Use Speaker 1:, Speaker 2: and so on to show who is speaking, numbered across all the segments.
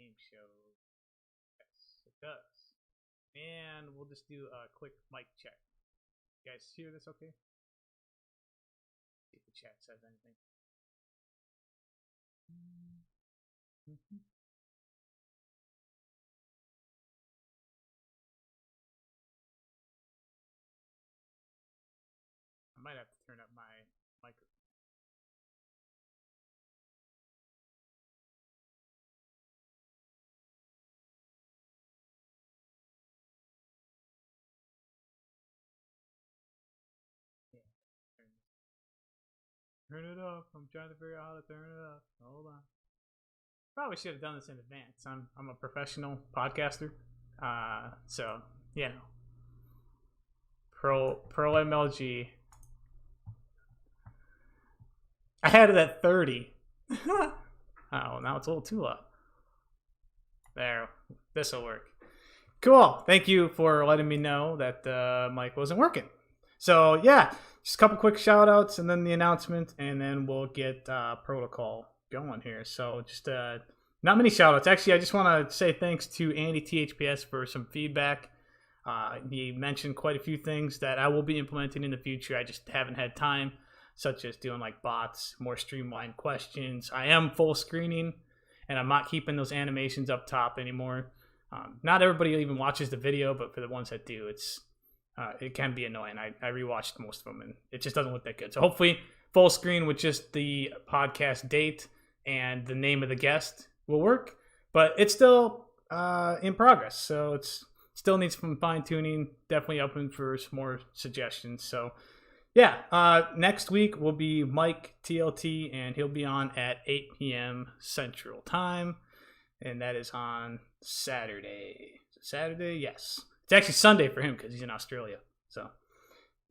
Speaker 1: game show. Yes, it does. And we'll just do a quick mic check. You guys hear this okay? See if the chat says anything. I might have to turn up my microphone. Turn it up. I'm trying to figure out how to turn it up. Hold on. Probably should have done this in advance. I'm a professional podcaster. So yeah. Pro MLG. I had it at 30. Oh, now it's a little too low. There. This'll work. Cool. Thank you for letting me know that the mic wasn't working. So yeah, just a couple quick shout outs and then the announcement, and then we'll get pRoToCoL going here. So just not many shout outs. Actually, I just want to say thanks to Andy THPS for some feedback. He mentioned quite a few things that I will be implementing in the future. I just haven't had time, such as doing like bots, more streamlined questions. I am full screening, and I'm not keeping those animations up top anymore. Not everybody even watches the video, but for the ones that do, it can be annoying. I rewatched most of them, and it just doesn't look that good. So hopefully full screen with just the podcast date and the name of the guest will work. But it's still in progress, so it's still needs some fine-tuning. Definitely open for some more suggestions. So yeah, next week will be Mike TLT, and he'll be on at 8 p.m. Central Time, and that is on Saturday. Saturday? Yes. It's actually Sunday for him because he's in Australia. So,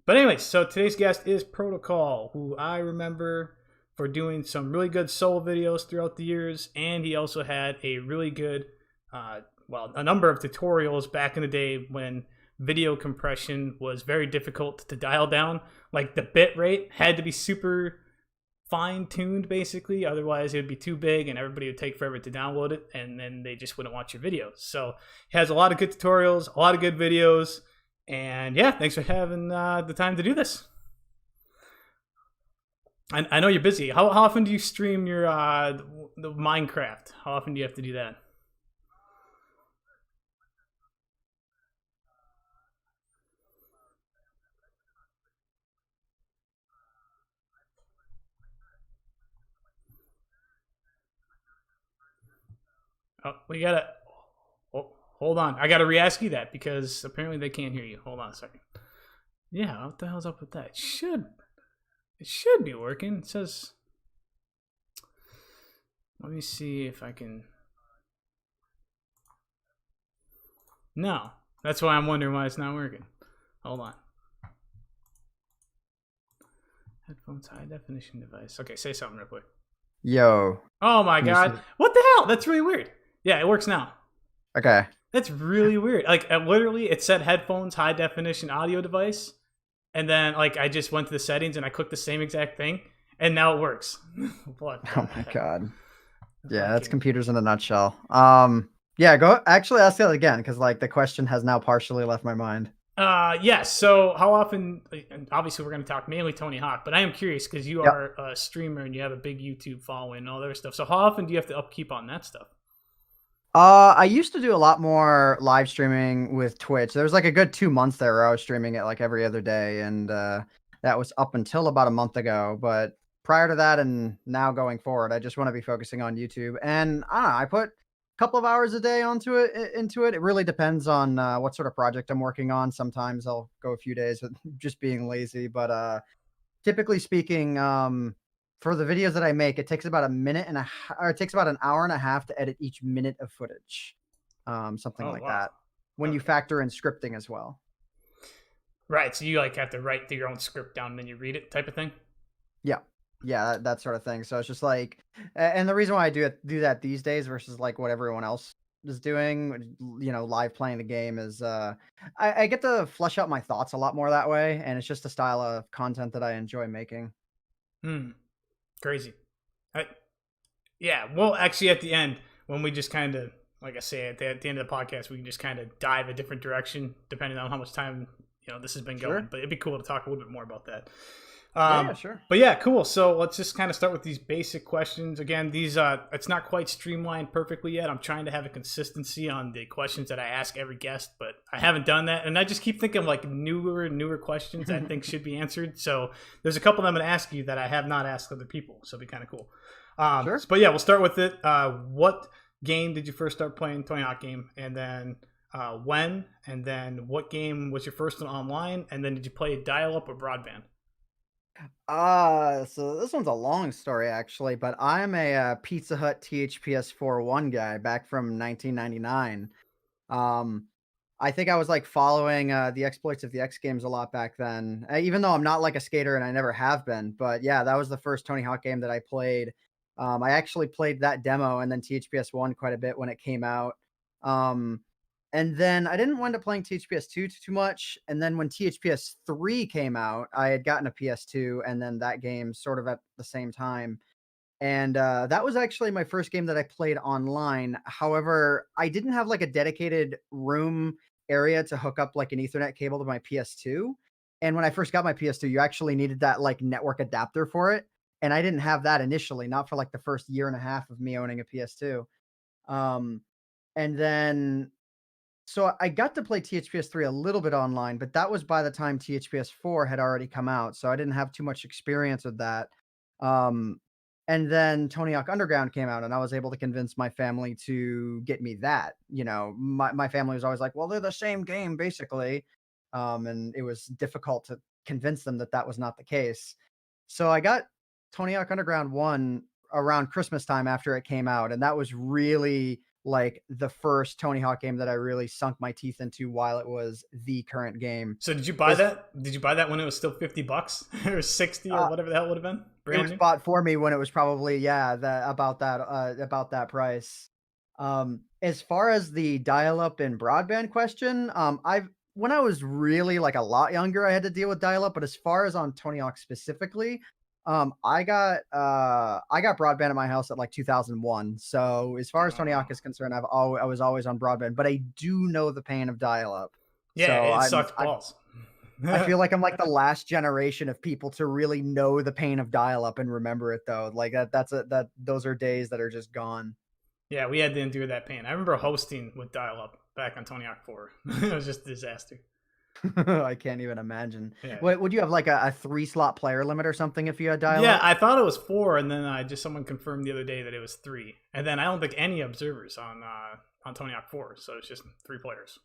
Speaker 1: but anyways, so today's guest is pRoToCoL, who I remember for doing some really good solo videos throughout the years, and he also had a really good, a number of tutorials back in the day when video compression was very difficult to dial down. Like the bit rate had to be super fine-tuned basically, otherwise it would be too big and everybody would take forever to download it, and then they just wouldn't watch your videos. So he has a lot of good tutorials, a lot of good videos, and yeah, thanks for having the time to do this. I know you're busy. How often do you stream your the Minecraft? How often do you have to do that? Oh, we gotta. Oh, hold on. I gotta re-ask you that because apparently they can't hear you. Hold on a second. Yeah, what the hell's up with that? It should be working. It says. Let me see if I can. No, that's why I'm wondering why it's not working. Hold on. Headphones, high definition device. Okay, say something real quick.
Speaker 2: Yo.
Speaker 1: Oh my god. What the hell? That's really weird. Yeah, it works now.
Speaker 2: Okay.
Speaker 1: That's really weird. Like, literally, it said headphones, high definition audio device. And then, like, I just went to the settings and I clicked the same exact thing. And now it works. What?
Speaker 2: Oh my god. Yeah, that's computers in a nutshell. Yeah, go. Actually, ask that again because, like, the question has now partially left my mind.
Speaker 1: Yes. So how often, and obviously we're going to talk mainly Tony Hawk, but I am curious because you are a streamer and you have a big YouTube following and all that other stuff. So how often do you have to upkeep on that stuff?
Speaker 2: I used to do a lot more live streaming with Twitch. There was like a good 2 months there where I was streaming it like every other day, and that was up until about a month ago. But prior to that and now going forward, I just want to be focusing on YouTube. And I don't know, I put a couple of hours a day into it. It really depends on what sort of project I'm working on. Sometimes I'll go a few days with just being lazy, but typically speaking, for the videos that I make, it takes about it takes about an hour and a half to edit each minute of footage, something like that. When you factor in scripting as well.
Speaker 1: Right. So you like have to write your own script down and then you read it, type of thing.
Speaker 2: Yeah, that sort of thing. So it's just like, and the reason why I do that these days versus like what everyone else is doing, live playing the game is I get to flesh out my thoughts a lot more that way, and it's just a style of content that I enjoy making.
Speaker 1: Crazy. Yeah, well, actually, at the end, when we just kind of like I say, at the end of the podcast, we can just kind of dive a different direction depending on how much time this has been going.
Speaker 2: Sure.
Speaker 1: But it'd be cool to talk a little bit more about that.
Speaker 2: Yeah, sure.
Speaker 1: But yeah, cool. So let's just kind of start with these basic questions. Again, these it's not quite streamlined perfectly yet. I'm trying to have a consistency on the questions that I ask every guest, but I haven't done that. And I just keep thinking of like newer questions I think should be answered. So there's a couple I'm going to ask you that I have not asked other people. So it'll be kind of cool.
Speaker 2: Sure.
Speaker 1: But yeah, we'll start with it. What game did you first start playing Tony Hawk game? And then when? And then what game was your first one online? And then did you play dial-up or broadband?
Speaker 2: So this one's a long story actually, but I'm a Pizza Hut THPS 4.1 guy back from 1999. Um, I think I was like following the exploits of the X Games a lot back then, even though I'm not like a skater and I never have been. But yeah, that was the first Tony Hawk game that I played. I actually played that demo and then THPS 1 quite a bit when it came out. Um, and then I didn't wind up playing THPS 2 too much. And then when THPS 3 came out, I had gotten a PS2 and then that game sort of at the same time. And that was actually my first game that I played online. However, I didn't have like a dedicated room area to hook up like an Ethernet cable to my PS2. And when I first got my PS2, you actually needed that like network adapter for it. And I didn't have that initially, not for like the first year and a half of me owning a PS2. Um, and then so I got to play THPS 3 a little bit online, but that was by the time THPS 4 had already come out, so I didn't have too much experience with that. Um, and then Tony Hawk Underground came out, and I was able to convince my family to get me that. My family was always like, "Well, they're the same game, basically," and it was difficult to convince them that that was not the case. So I got Tony Hawk Underground 1 around Christmas time after it came out, and that was really like the first Tony Hawk game that I really sunk my teeth into while it was the current game.
Speaker 1: So did you buy that? Did you buy that when it was still $50 or 60 or whatever the hell it would have been?
Speaker 2: It
Speaker 1: Brand
Speaker 2: was
Speaker 1: new.
Speaker 2: bought for me when it was probably about that price. As far as the dial-up and broadband question, I've when I was really like a lot younger, I had to deal with dial-up, but as far as on Tony Hawk specifically, I got broadband at my house at like 2001. So as far as Tony
Speaker 1: Oh.
Speaker 2: Hawk is concerned, I was always on broadband, but I do know the pain of dial-up.
Speaker 1: Yeah,
Speaker 2: So
Speaker 1: it sucks
Speaker 2: I
Speaker 1: balls.
Speaker 2: I feel like I'm like the last generation of people to really know the pain of dial-up and remember it though. Like that those are days that are just gone.
Speaker 1: Yeah, we had to endure that pain. I remember hosting with dial-up back on Tony Hawk 4. It was just a disaster.
Speaker 2: I can't even imagine.
Speaker 1: Yeah.
Speaker 2: What would you have like a 3-slot player limit or something if you had
Speaker 1: Yeah,
Speaker 2: dial-up?
Speaker 1: I thought it was 4, and then someone confirmed the other day that it was 3. And then I don't think any observers on Tony Hawk 4, so it's just 3 players.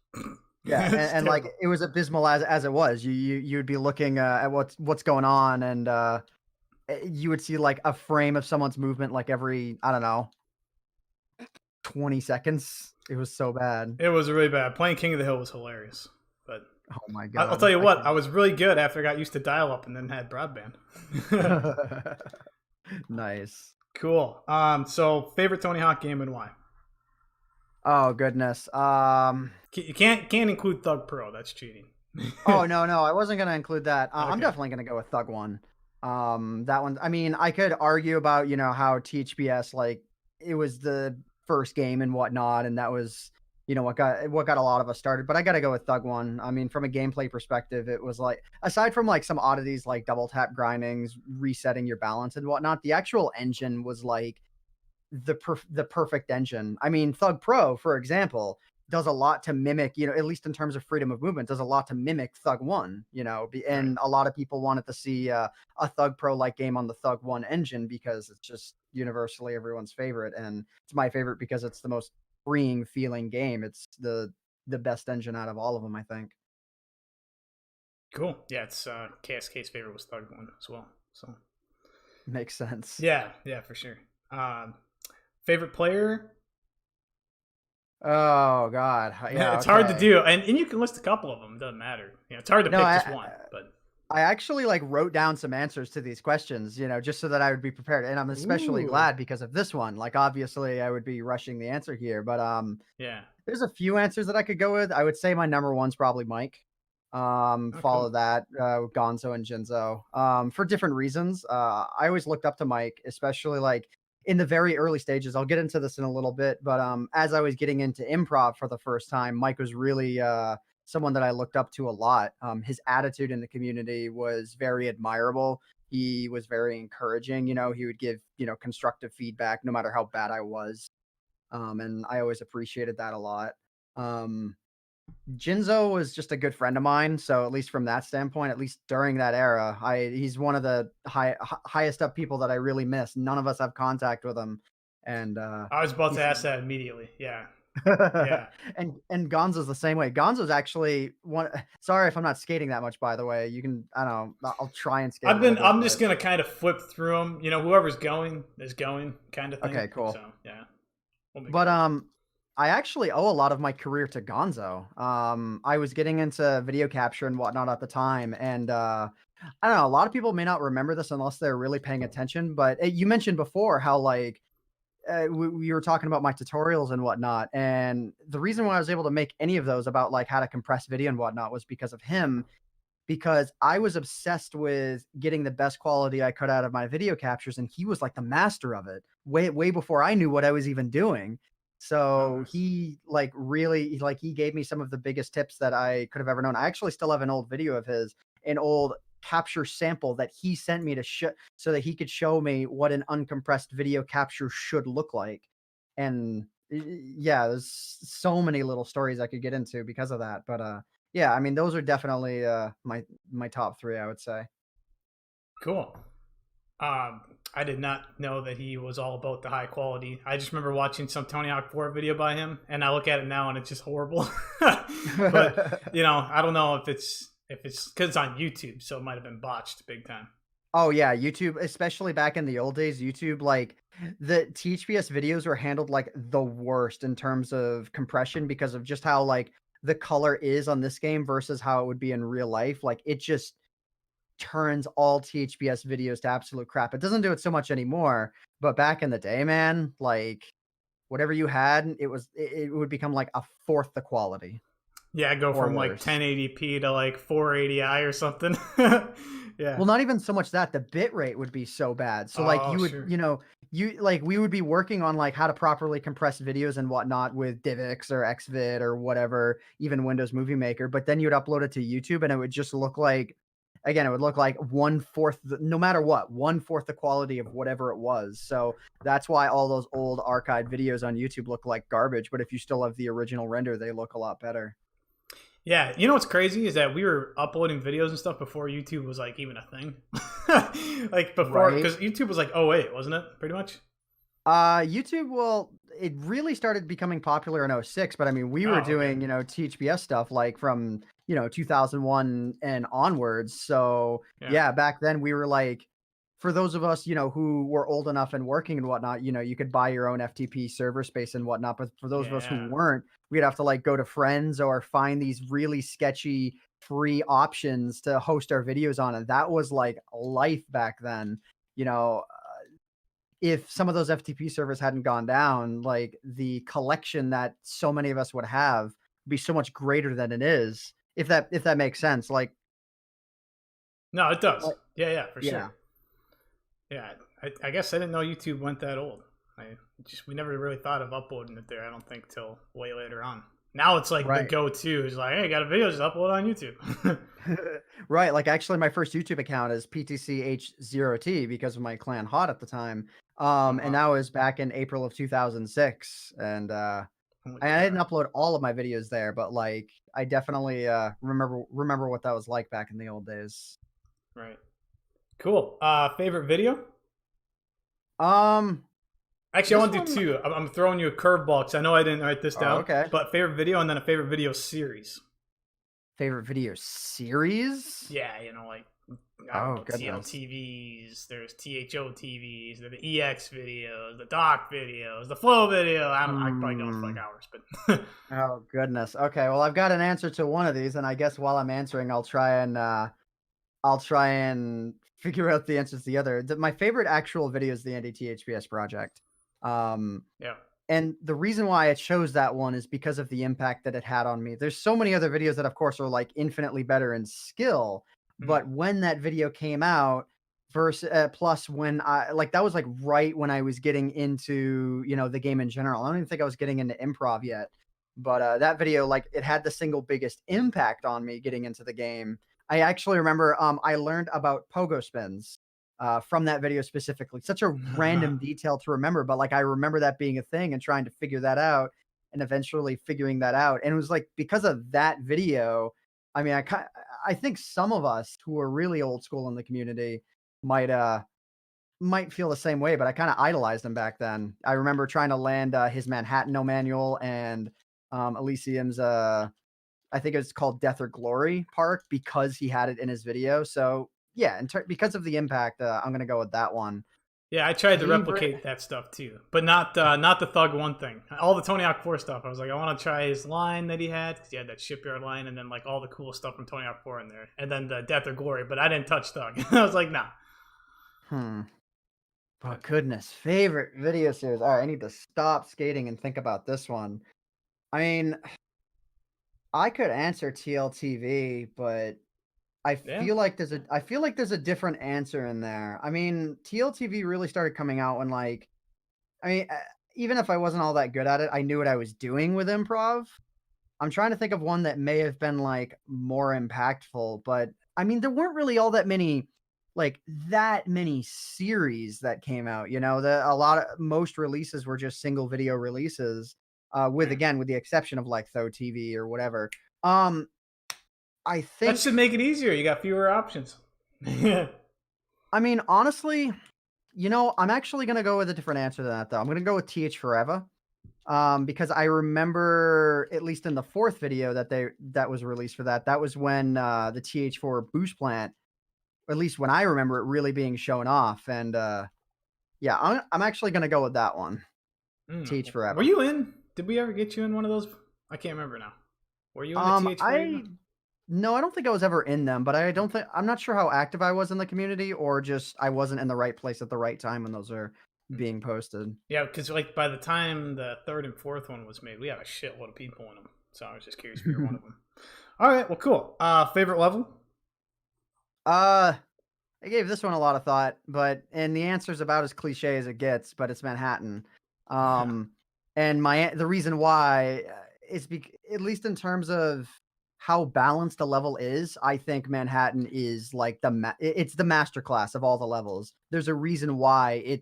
Speaker 2: Yeah, and like it was abysmal as it was. You'd be looking at what's going on, and you would see like a frame of someone's movement like every, I don't know, 20 seconds. It was so bad.
Speaker 1: It was really bad. Playing King of the Hill was hilarious, but
Speaker 2: Oh my
Speaker 1: I'll
Speaker 2: god.
Speaker 1: tell you what, I was really good after I got used to dial-up and then had broadband.
Speaker 2: Nice.
Speaker 1: Cool. So favorite Tony Hawk game and why?
Speaker 2: Oh goodness.
Speaker 1: You can't include Thug Pro. That's cheating.
Speaker 2: Oh no, I wasn't gonna include that. I'm
Speaker 1: Okay.
Speaker 2: definitely gonna go with Thug One. That one. I mean, I could argue about how THBS like it was the first game and whatnot, and that was what got a lot of us started. But I gotta go with Thug One. I mean, from a gameplay perspective, it was like aside from like some oddities like double tap grindings, resetting your balance and whatnot, the actual engine was like the perfect engine. I mean, Thug Pro, for example, does a lot to mimic, at least in terms of freedom of movement, does a lot to mimic Thug One,
Speaker 1: Right.
Speaker 2: and a lot of people wanted to see a Thug Pro like game on the Thug One engine because it's just universally everyone's favorite, and it's my favorite because it's the most freeing feeling game. It's the best engine out of all of them, I think.
Speaker 1: Cool. Yeah, it's KSK's favorite was Thug One as well. So
Speaker 2: Makes sense.
Speaker 1: yeah, for sure. Favorite player?
Speaker 2: Oh God, yeah,
Speaker 1: It's hard to
Speaker 2: okay.
Speaker 1: do, and you can list a couple of them. It doesn't matter. It's hard to
Speaker 2: No,
Speaker 1: pick just one. But
Speaker 2: I actually like wrote down some answers to these questions, just so that I would be prepared. And I'm especially
Speaker 1: ooh,
Speaker 2: glad because of this one. Like obviously I would be rushing the answer here, but
Speaker 1: yeah.
Speaker 2: there's a few answers that I could go with. I would say my number one's probably Mike.
Speaker 1: Oh,
Speaker 2: Follow
Speaker 1: cool.
Speaker 2: that, Gonzo and Jinzo. For different reasons. I always looked up to Mike, especially like in the very early stages. I'll get into this in a little bit, but as I was getting into improv for the first time, Mike was really someone that I looked up to a lot. His attitude in the community was very admirable. He was very encouraging. You know, he would give, you know, constructive feedback no matter how bad I was. And I always appreciated that a lot. Um, Jinzo was just a good friend of mine, so at least from that standpoint, at least during that era, he's one of the highest up people that I really miss. None of us have contact with him, and
Speaker 1: I was about to
Speaker 2: he's
Speaker 1: ask that immediately. Yeah. Yeah.
Speaker 2: and Gonzo's the same way. Gonzo's actually one. Sorry if I'm not skating that much, by the way. You can, I don't know. I'll try and skate a little bit.
Speaker 1: I'm just gonna kind of flip through them. You know, whoever's going is going, kind of thing.
Speaker 2: Okay, cool.
Speaker 1: So yeah.
Speaker 2: But I actually owe a lot of my career to Gonzo. I was getting into video capture and whatnot at the time, and I don't know. A lot of people may not remember this unless they're really paying attention. But you mentioned before how like we were talking about my tutorials and whatnot, and the reason why I was able to make any of those about like how to compress video and whatnot was because of him. Because I was obsessed with getting the best quality I could out of my video captures, and he was like the master of it way before I knew what I was even doing. So he like really like he gave me some of the biggest tips that I could have ever known. I actually still have an old video of his, an old capture sample that he sent me to show so that he could show me what an uncompressed video capture should look like. And yeah, there's so many little stories I could get into because of that. But yeah, I mean those are definitely my top 3, I would say.
Speaker 1: Cool. I did not know that he was all about the high quality. I just remember watching some Tony Hawk 4 video by him, and I look at it now and it's just horrible. But you know, I don't know if it's because it's on YouTube, so it might have been botched big time.
Speaker 2: Oh yeah, YouTube, especially back in the old days, YouTube, like the THPS videos were handled like the worst in terms of compression because of just how like the color is on this game versus how it would be in real life. Like it just turns all THPS videos to absolute crap. It doesn't do it so much anymore, but back in the day, man, like whatever you had, it would become like a fourth the quality.
Speaker 1: Yeah, go
Speaker 2: Or
Speaker 1: from like
Speaker 2: worse.
Speaker 1: 1080p to like 480i or something. Yeah.
Speaker 2: Well, not even so much that, the bit rate would be so bad. So like
Speaker 1: Oh,
Speaker 2: you would,
Speaker 1: sure.
Speaker 2: you know, you like we would be working on like how to properly compress videos and whatnot with DivX or Xvid or whatever, even Windows Movie Maker. But then you'd upload it to YouTube and it would just look like, again, it would look like 1/4, no matter what, 1/4 the quality of whatever it was. So that's why all those old archived videos on YouTube look like garbage. But if you still have the original render, they look a lot better.
Speaker 1: Yeah, you know what's crazy is that we were uploading videos and stuff before YouTube was like even a thing. Like before,
Speaker 2: Right.
Speaker 1: because YouTube was like, oh wait, wasn't it? Pretty much.
Speaker 2: YouTube, well, it really started becoming popular in '06, but I mean, we were
Speaker 1: Oh, okay.
Speaker 2: doing, you know, THPS stuff like from, you know, 2001 and onwards. So,
Speaker 1: Yeah.
Speaker 2: yeah, back then we were like, for those of us, you know, who were old enough and working and whatnot, you know, you could buy your own FTP server space and whatnot. But for those of us who
Speaker 1: Yeah.
Speaker 2: weren't, we'd have to like go to friends or find these really sketchy free options to host our videos on. And that was like life back then. You know, if some of those FTP servers hadn't gone down, like the collection that so many of us would have would be so much greater than it is. If that makes sense.
Speaker 1: No, it does.
Speaker 2: Like
Speaker 1: Yeah, yeah, for
Speaker 2: yeah.
Speaker 1: sure. Yeah, I guess I didn't know YouTube went that old. We never really thought of uploading it there. I don't think till way later on. Now it's like the
Speaker 2: Right.
Speaker 1: go-to is like, hey, got a video, just upload on YouTube.
Speaker 2: Right. Like actually my first YouTube account is PTCH0T because of my clan hot at the time. And
Speaker 1: Wow.
Speaker 2: that was back in April of 2006. And
Speaker 1: Holy
Speaker 2: I didn't
Speaker 1: crap.
Speaker 2: upload all of my videos there, but like I definitely remember what that was like back in the old days.
Speaker 1: Right. Cool. Favorite video?
Speaker 2: Um
Speaker 1: Actually, I
Speaker 2: this
Speaker 1: want to do
Speaker 2: one
Speaker 1: two. I'm throwing you a curveball because I know I didn't write this
Speaker 2: oh,
Speaker 1: down.
Speaker 2: okay.
Speaker 1: But favorite video and then a favorite video series.
Speaker 2: Favorite video series?
Speaker 1: Yeah, you know, like I don't
Speaker 2: Oh
Speaker 1: know,
Speaker 2: goodness.
Speaker 1: TLTVs. There's THO TVs. There's the EX videos, the Doc videos, the Flow video. I don't know. I could probably go on for like
Speaker 2: Hmm.
Speaker 1: hours, but
Speaker 2: Oh goodness. Okay, well I've got an answer to one of these, and I guess while I'm answering, I'll try and figure out the answer to the other. My favorite actual video is the NDTHPS project. Um,
Speaker 1: yeah.
Speaker 2: and the reason why it shows that one is because of the impact that it had on me. There's so many other videos that, of course, are like infinitely better in skill,
Speaker 1: Mm.
Speaker 2: but when that video came out, versus plus when I like that was like right when I was getting into, the game in general. I don't even think I was getting into improv yet. But that video, like, it had the single biggest impact on me getting into the game. I actually remember I learned about pogo spins from that video specifically. Such a random detail to remember, but like I remember that being a thing and trying to figure that out and eventually figuring that out. And it was like because of that video, I mean, I think some of us who are really old school in the community might might feel the same way, but I kind of idolized him back then. I remember trying to land his Manhattan No Manual and Elysium's I think it's called Death or Glory Park because he had it in his video. So yeah, because of the impact, I'm gonna go with that one.
Speaker 1: Yeah, I tried to
Speaker 2: Favorite?
Speaker 1: replicate that stuff too, but not the Thug One thing. All the Tony Hawk 4 stuff. I was like, I want to try his line that he had because he had that shipyard line, and then like all the cool stuff from Tony Hawk 4 in there, and then the Death or Glory. But I didn't touch Thug. I was like, nah.
Speaker 2: Hmm. Oh
Speaker 1: But
Speaker 2: goodness, favorite video series. All right, I need to stop skating and think about this one. I mean, I could answer TLTV, but
Speaker 1: yeah,
Speaker 2: I feel like there's a different answer in there. I mean, TLTV really started coming out when like I mean, even if I wasn't all that good at it, I knew what I was doing with improv. I'm trying to think of one that may have been like more impactful, but I mean, there weren't really all that many that many series that came out. A lot of most releases were just single video releases. With
Speaker 1: yeah.
Speaker 2: again, with the exception of like Though TV or whatever. Um, I
Speaker 1: That
Speaker 2: think
Speaker 1: should make it easier. You got fewer options. Yeah,
Speaker 2: I mean, honestly, I'm actually gonna go with a different answer than that, though. I'm gonna go with TH Forever, because I remember, at least in the fourth video that was released for that, that was when the TH4 boost plant, or at least when I remember it really being shown off. And yeah, I'm actually gonna go with that one, TH
Speaker 1: Were
Speaker 2: Forever.
Speaker 1: you in? Did we ever get you in one of those? I can't remember now. Were you in the TH4 even?
Speaker 2: I No, I don't think I was ever in them, but I'm not sure how active I was in the community, or just I wasn't in the right place at the right time when those are being posted.
Speaker 1: Yeah, because like by the time the third and fourth one was made, we had a shitload of people in them. So I was just curious if you were one of them. All right, well, cool. Favorite level?
Speaker 2: uh I gave this one a lot of thought, and the answer is about as cliche as it gets, but it's Manhattan. Um, and the reason why is at least in terms of how balanced a level is, I think Manhattan is like it's the masterclass of all the levels. There's a reason why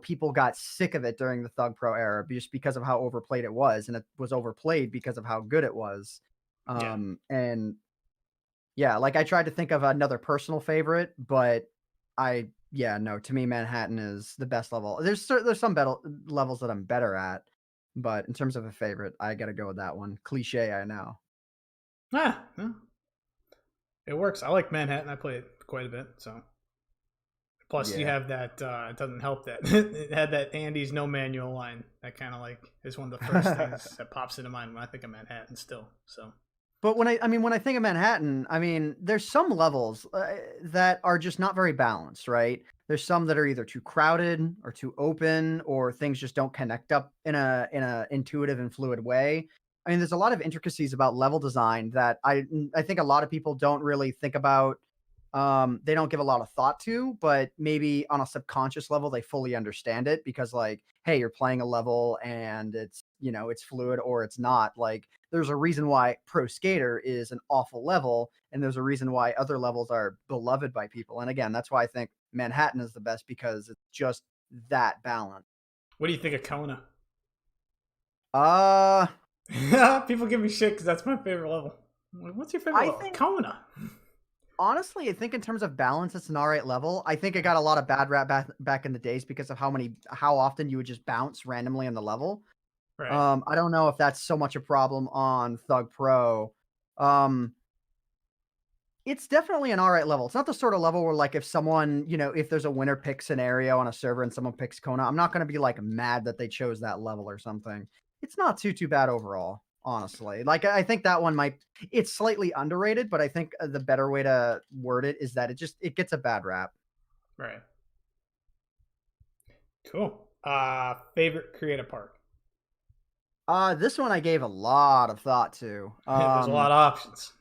Speaker 2: people got sick of it during the Thug Pro era just because of how overplayed it was, and it was overplayed because of how good it was.
Speaker 1: Yeah.
Speaker 2: And yeah, like, I tried to think of another personal favorite, but yeah, no, to me, Manhattan is the best level. There's some better levels that I'm better at, but in terms of a favorite, I gotta go with that one. Cliche, I know.
Speaker 1: Yeah, it works. I like Manhattan. I play it quite a bit. So plus you
Speaker 2: Yeah.
Speaker 1: have that. It doesn't help that it had that Andy's no manual line. That kind of like is one of the first things that pops into mind when I think of Manhattan. Still, so
Speaker 2: But when I think of Manhattan, I mean, there's some levels that are just not very balanced, right? There's some that are either too crowded or too open, or things just don't connect up in a intuitive and fluid way. I mean, there's a lot of intricacies about level design that I think a lot of people don't really think about. They don't give a lot of thought to, but maybe on a subconscious level, they fully understand it because, like, hey, you're playing a level and it's fluid or it's not. Like, there's a reason why Pro Skater is an awful level, and there's a reason why other levels are beloved by people. And again, that's why I think Manhattan is the best because it's just that balance.
Speaker 1: what do you think of Kona?
Speaker 2: Uh,
Speaker 1: People give me shit because that's my favorite level. What's your favorite
Speaker 2: I
Speaker 1: level?
Speaker 2: think
Speaker 1: Kona.
Speaker 2: honestly, I think in terms of balance, it's an all right level. I think it got a lot of bad rap back in the days because of how often you would just bounce randomly on the level.
Speaker 1: Right.
Speaker 2: I don't know if that's so much a problem on Thug Pro. Um, it's definitely an all right level. It's not the sort of level where, like, if someone, if there's a winner pick scenario on a server and someone picks Kona, I'm not going to be like mad that they chose that level or something. It's not too bad overall, honestly. Like, I think that one it's slightly underrated, but I think the better way to word it is that it gets a bad rap.
Speaker 1: Right. Cool. Favorite creative park?
Speaker 2: This one I gave a lot of thought to.
Speaker 1: There's a lot of options.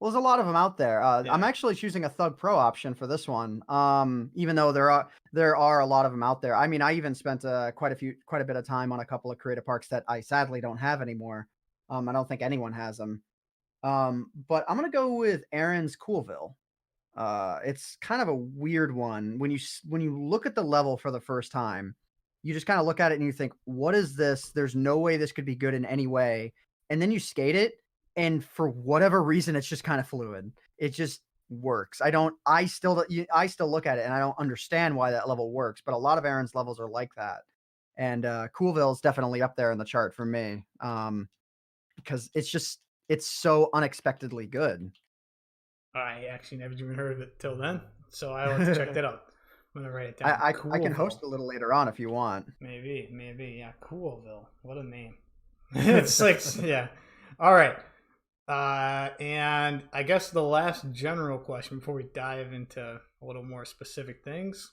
Speaker 2: Well, there's a lot of them out there. I'm
Speaker 1: Yeah.
Speaker 2: actually choosing a Thug Pro option for this one. Even though there are a lot of them out there. I mean, I even spent quite a bit of time on a couple of creative parks that I sadly don't have anymore. I don't think anyone has them. But I'm gonna go with Aaron's Coolville. It's kind of a weird one. When you look at the level for the first time, you just kind of look at it and you think, "What is this? There's no way this could be good in any way." And then you skate it, and for whatever reason, it's just kind of fluid. It just works. I still look at it and I don't understand why that level works, but a lot of Aaron's levels are like that. And Coolville is definitely up there in the chart for me. Because it's so unexpectedly good.
Speaker 1: I actually never even heard of it till then, so I'll have to check that out. I'm gonna write it down.
Speaker 2: I can host
Speaker 1: Coolville.
Speaker 2: a little later on if you want.
Speaker 1: Maybe. Yeah, Coolville. What a name. It's like, yeah. All right. And I guess the last general question before we dive into a little more specific things.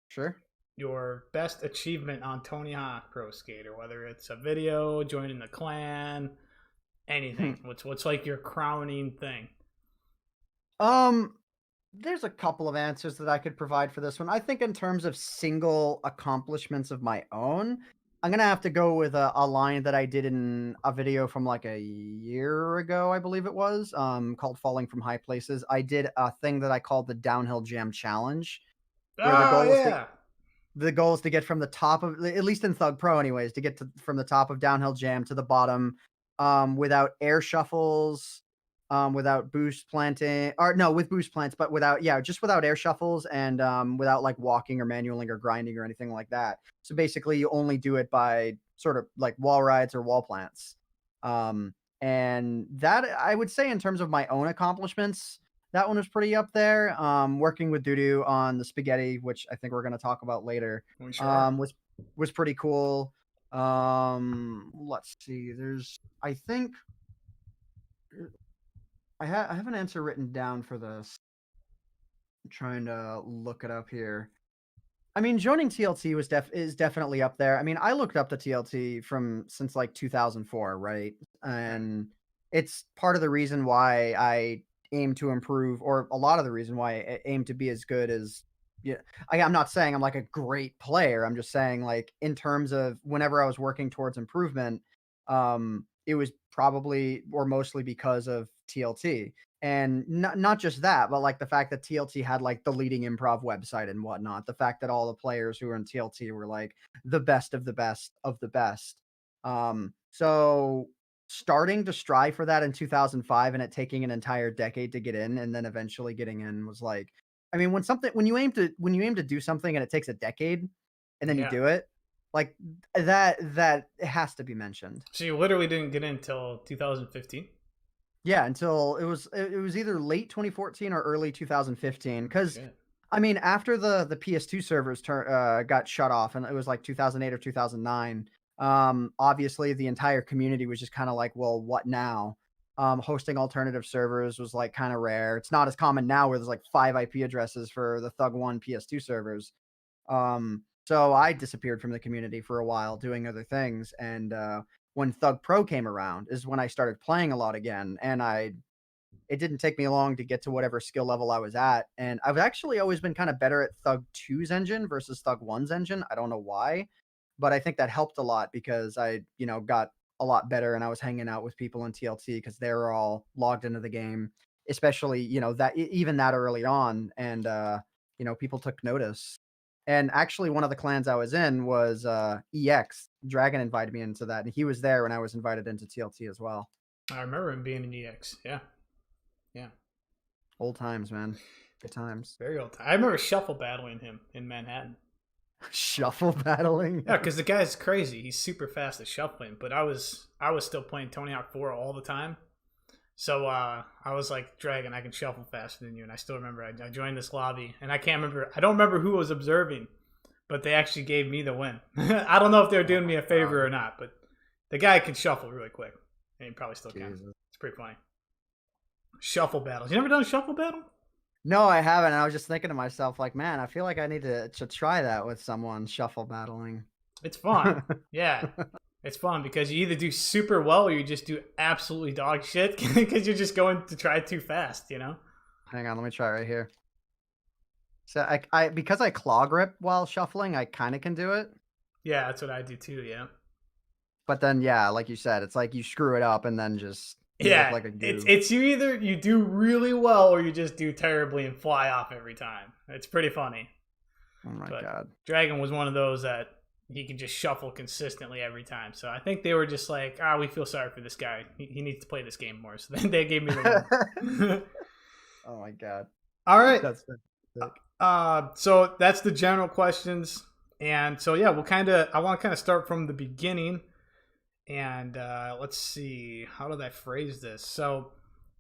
Speaker 2: Sure.
Speaker 1: Your best achievement on Tony Hawk Pro Skater, whether it's a video, joining the clan, anything. What's like your crowning thing?
Speaker 2: Um, there's a couple of answers that I could provide for this one. I think in terms of single accomplishments of my own, I'm gonna have to go with a line that I did in a video from like a year ago, I believe it was, called "Falling from High Places." I did a thing that I called the Downhill Jam Challenge, where
Speaker 1: Oh yeah.
Speaker 2: the goal is to get from the top of, at least in Thug Pro anyways, to get from the top of Downhill Jam to the bottom, without air shuffles, without boost planting, or no, with boost plants, but just without air shuffles and without like walking or manualing or grinding or anything like that. So basically, you only do it by sort of like wall rides or wall plants. And that I would say in terms of my own accomplishments, that one was pretty up there. Working with Dudu on the spaghetti, which I think we're going to talk about later,
Speaker 1: We sure are.
Speaker 2: was pretty cool. Let's see. I think I have an answer written down for this. I'm trying to look it up here. I mean, joining TLT is definitely up there. I mean, I looked up to TLT since like 2004, right? And it's part of the reason why I aim to improve, or a lot of the reason why I aim to be as good as. Yeah, I'm not saying I'm like a great player. I'm just saying like in terms of whenever I was working towards improvement, it was probably or mostly because of TLT. And not just that, but like the fact that TLT had like the leading improv website and whatnot. The fact that all the players who were in TLT were like the best of the best of the best. So starting to strive for that in 2005 and it taking an entire decade to get in and then eventually getting in was like, I mean, when you aim to do something and it takes a decade and then you
Speaker 1: Yeah.
Speaker 2: do it, like that it has to be mentioned.
Speaker 1: So you literally didn't get in until 2015.
Speaker 2: Yeah, until it was either late 2014 or early 2015. Because I mean, after the PS2 servers got shut off, and it was like 2008 or 2009. Obviously, the entire community was just kind of like, well, what now? Hosting alternative servers was like kind of rare. It's not as common now, where there's like 5 IP addresses for the Thug One PS2 servers. So I disappeared from the community for a while, doing other things, and when Thug Pro came around is when I started playing a lot again. And it didn't take me long to get to whatever skill level I was at. And I've actually always been kind of better at Thug 2's engine versus Thug 1's engine. I don't know why, but I think that helped a lot because I, got a lot better and I was hanging out with people in TLT because they were all logged into the game, especially, that even that early on. And, people took notice. And actually, one of the clans I was in was EX. Dragon invited me into that, and he was there when I was invited into TLT as well.
Speaker 1: I remember him being in EX. Yeah.
Speaker 2: Old times, man. Good times.
Speaker 1: Very old time. I remember shuffle battling him in Manhattan.
Speaker 2: Shuffle battling?
Speaker 1: Yeah, because the guy's crazy. He's super fast at shuffling. But I was still playing Tony Hawk 4 all the time. So I was like, Dragon, I can shuffle faster than you. And I still remember I joined this lobby. And I don't remember who was observing. But they actually gave me the win. I don't know if they were doing me a favor or not. But the guy can shuffle really quick. And he probably still can. It's pretty funny. Shuffle battles. You never done a shuffle battle?
Speaker 2: No, I haven't. I was just thinking to myself, like, man, I feel like I need to try that with someone, shuffle battling.
Speaker 1: It's fun. Yeah. It's fun because you either do super well or you just do absolutely dog shit because you're just going to try too fast, you know?
Speaker 2: Hang on, let me try right here. So I because I claw grip while shuffling, I kind of can do it.
Speaker 1: Yeah, that's what I do too, yeah.
Speaker 2: But then, yeah, like you said, it's like you screw it up and then just you look
Speaker 1: Yeah,
Speaker 2: like a
Speaker 1: it's
Speaker 2: goof.
Speaker 1: it's you either you do really well or you just do terribly and fly off every time. It's pretty funny.
Speaker 2: Oh my
Speaker 1: But
Speaker 2: god.
Speaker 1: Dragon was one of those that he can just shuffle consistently every time. So I think they were just like, ah, we feel sorry for this guy. He needs to play this game more. So then they gave me the win.
Speaker 2: Oh my god.
Speaker 1: All right.
Speaker 2: That's fantastic.
Speaker 1: So that's the general questions. And so yeah, I want to kind of start from the beginning. And let's see, how did I phrase this? So,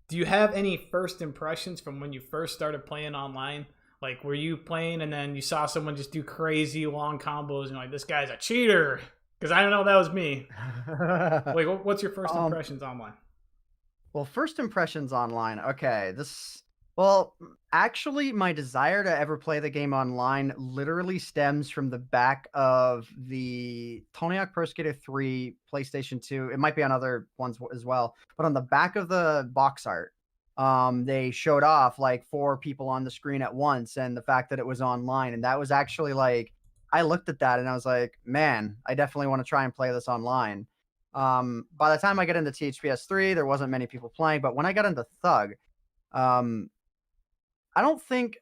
Speaker 1: do you have any first impressions from when you first started playing online? Like, were you playing and then you saw someone just do crazy long combos and you're like, this guy's a cheater? Because I don't know, that was me. Like, what's your first impressions online?
Speaker 2: Well, first impressions online. Okay, well, actually, my desire to ever play the game online literally stems from the back of the Tony Hawk Pro Skater 3 PlayStation 2. It might be on other ones as well, but on the back of the box art, they showed off like 4 people on the screen at once, and the fact that it was online, and that was actually like I looked at that and I was like, man, I definitely want to try and play this online. By the time I get into THPS 3, there wasn't many people playing, but when I got into Thug, um, I don't think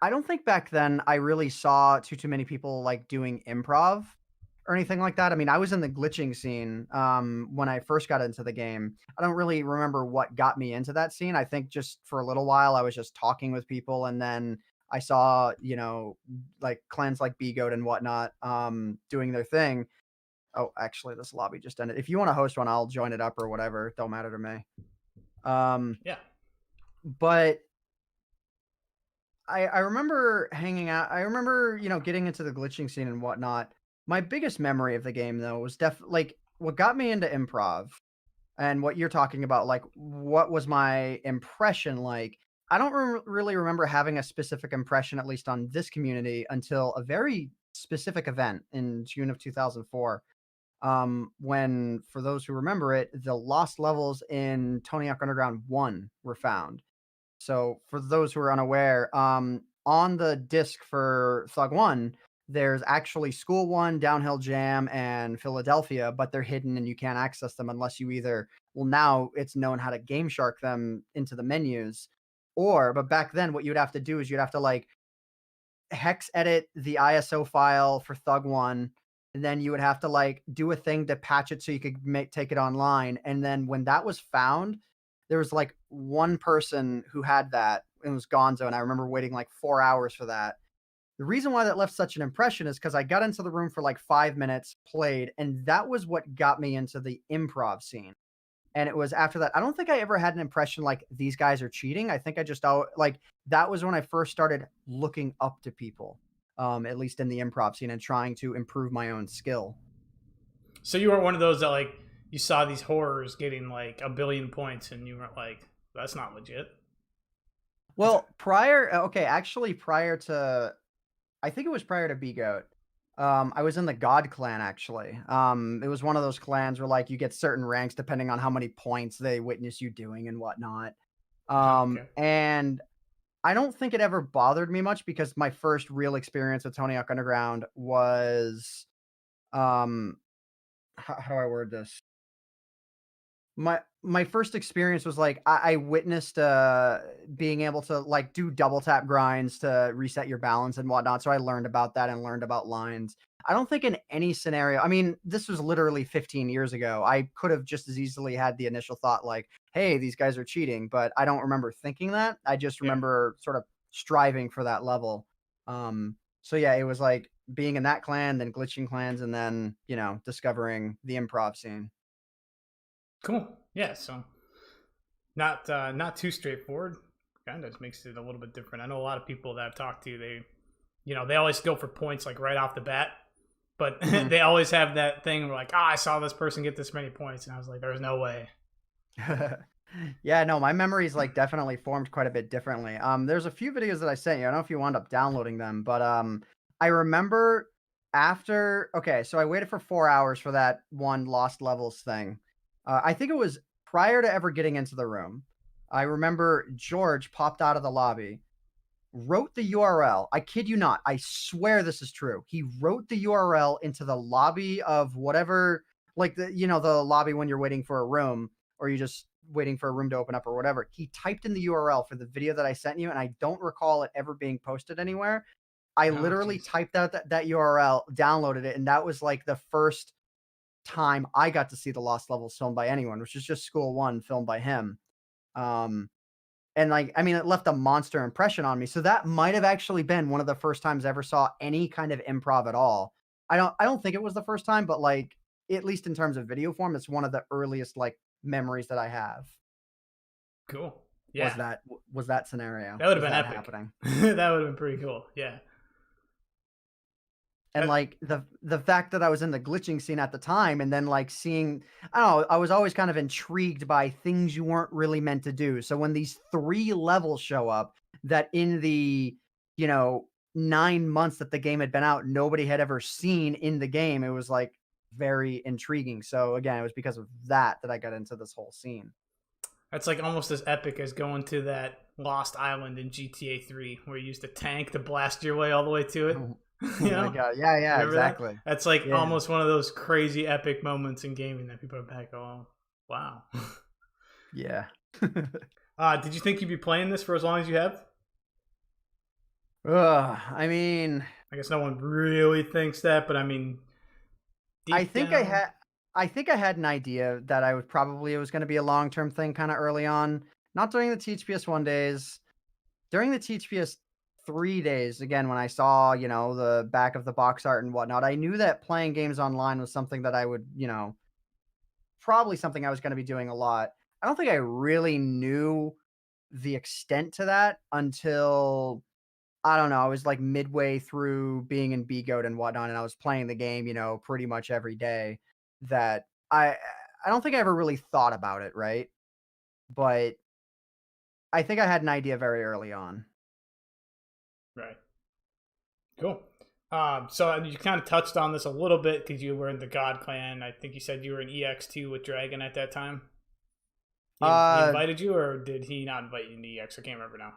Speaker 2: I don't think back then I really saw too many people like doing improv or anything like that. I mean, I was in the glitching scene when I first got into the game. I don't really remember what got me into that scene. I think just for a little while I was just talking with people, and then I saw, like clans like B Goat and whatnot doing their thing. Oh, actually, this lobby just ended. If you want to host one, I'll join it up or whatever. Don't matter to me.
Speaker 1: Yeah.
Speaker 2: But I remember hanging out. I remember, getting into the glitching scene and whatnot. My biggest memory of the game, though, was like what got me into improv and what you're talking about. Like, what was my impression like? I don't really remember having a specific impression, at least on this community, until a very specific event in June of 2004. When, for those who remember it, the lost levels in Tony Hawk Underground 1 were found. So for those who are unaware, on the disc for Thug 1, there's actually School 1, Downhill Jam, and Philadelphia, but they're hidden and you can't access them unless you either, well, now it's known how to Game Shark them into the menus, but back then what you'd have to do is you'd have to like hex edit the ISO file for Thug 1, and then you would have to like do a thing to patch it so you could take it online. And then when that was found, there was like one person who had that, and it was Gonzo, and I remember waiting like 4 hours for that. The reason why that left such an impression is because I got into the room for like 5 minutes, played, and that was what got me into the improv scene. And it was after that. I don't think I ever had an impression like these guys are cheating. I think I just like that was when I first started looking up to people, at least in the improv scene, and trying to improve my own skill.
Speaker 1: So you weren't one of those that like you saw these horrors getting like a billion points and you weren't like, that's not legit.
Speaker 2: Well, actually prior to, I think it was prior to B Goat. I was in the God clan actually. It was one of those clans where like you get certain ranks depending on how many points they witness you doing and whatnot.
Speaker 1: Okay.
Speaker 2: And I don't think it ever bothered me much because my first real experience with Tony Hawk Underground was, um, how do I word this? My first experience was like I witnessed being able to like do double tap grinds to reset your balance and whatnot. So I learned about that and learned about lines. I don't think in any scenario, I mean, this was literally 15 years ago. I could have just as easily had the initial thought like, hey, these guys are cheating, but I don't remember thinking that. I just
Speaker 1: Yeah.
Speaker 2: remember sort of striving for that level. So yeah, it was like being in that clan, then glitching clans, and then, discovering the improv scene.
Speaker 1: Cool. Yeah. So not too straightforward. Kind of makes it a little bit different. I know a lot of people that I've talked to, they always go for points like right off the bat, but they always have that thing where like, I saw this person get this many points, and I was like, there's no way.
Speaker 2: Yeah, no, my memories like definitely formed quite a bit differently. There's a few videos that I sent you. I don't know if you wound up downloading them, but I remember Okay, so I waited for 4 hours for that one lost levels thing. I think it was prior to ever getting into the room. I remember George popped out of the lobby, wrote the URL. I kid you not. I swear this is true. He wrote the URL into the lobby of whatever, like the lobby when you're waiting for a room or you just waiting for a room to open up or whatever. He typed in the URL for the video that I sent you, and I don't recall it ever being posted anywhere. I
Speaker 1: Oh,
Speaker 2: literally
Speaker 1: jeez.
Speaker 2: typed out that URL, downloaded it, and that was like the first time I got to see the Lost Levels filmed by anyone, which is just School One filmed by him. Um, and like, I mean, it left a monster impression on me. So that might have actually been one of the first times I ever saw any kind of improv at all. I don't think it was the first time, but like at least in terms of video form, it's one of the earliest like memories that I have.
Speaker 1: Cool.
Speaker 2: Was
Speaker 1: Yeah.
Speaker 2: that scenario?
Speaker 1: That would have
Speaker 2: Was
Speaker 1: been
Speaker 2: that
Speaker 1: epic.
Speaker 2: happening?
Speaker 1: That would have been pretty cool. Yeah.
Speaker 2: And,
Speaker 1: That,
Speaker 2: like, the fact that I was in the glitching scene at the time and then, like, seeing I don't know, I was always kind of intrigued by things you weren't really meant to do. So when these 3 levels show up that in the, you know, 9 months that the game had been out, nobody had ever seen in the game, it was, like, very intriguing. So, again, it was because of that that I got into this whole scene.
Speaker 1: that's like almost as epic as going to that Lost Island in GTA 3 where you used a tank to blast your way all the way to it.
Speaker 2: Oh
Speaker 1: You
Speaker 2: oh my
Speaker 1: know?
Speaker 2: god. Yeah,
Speaker 1: You
Speaker 2: yeah,
Speaker 1: remember that?
Speaker 2: exactly.
Speaker 1: That's like
Speaker 2: Yeah.
Speaker 1: almost one of those crazy epic moments in gaming that people are back. Oh, wow.
Speaker 2: Yeah.
Speaker 1: Did you think you'd be playing this for as long as you have?
Speaker 2: Ugh, I mean
Speaker 1: I guess no one really thinks that, but I mean,
Speaker 2: I
Speaker 1: deep
Speaker 2: think I
Speaker 1: down,
Speaker 2: had I think I had an idea that I would probably it was gonna be a long-term thing kinda early on. Not during the THPS1 days. During the THPS3 days, again, when I saw, the back of the box art and whatnot, I knew that playing games online was something that I would, probably something I was gonna be doing a lot. I don't think I really knew the extent to that until I don't know, I was like midway through being in B-Goat and whatnot, and I was playing the game, pretty much every day that I don't think I ever really thought about it, right? But I think I had an idea very early on.
Speaker 1: right? Cool. So you kind of touched on this a little bit because you were in the God Clan. I think you said you were in EX2 with Dragon at that time. He
Speaker 2: Uh,
Speaker 1: invited you, or did he not invite you in the EX? I can't remember now.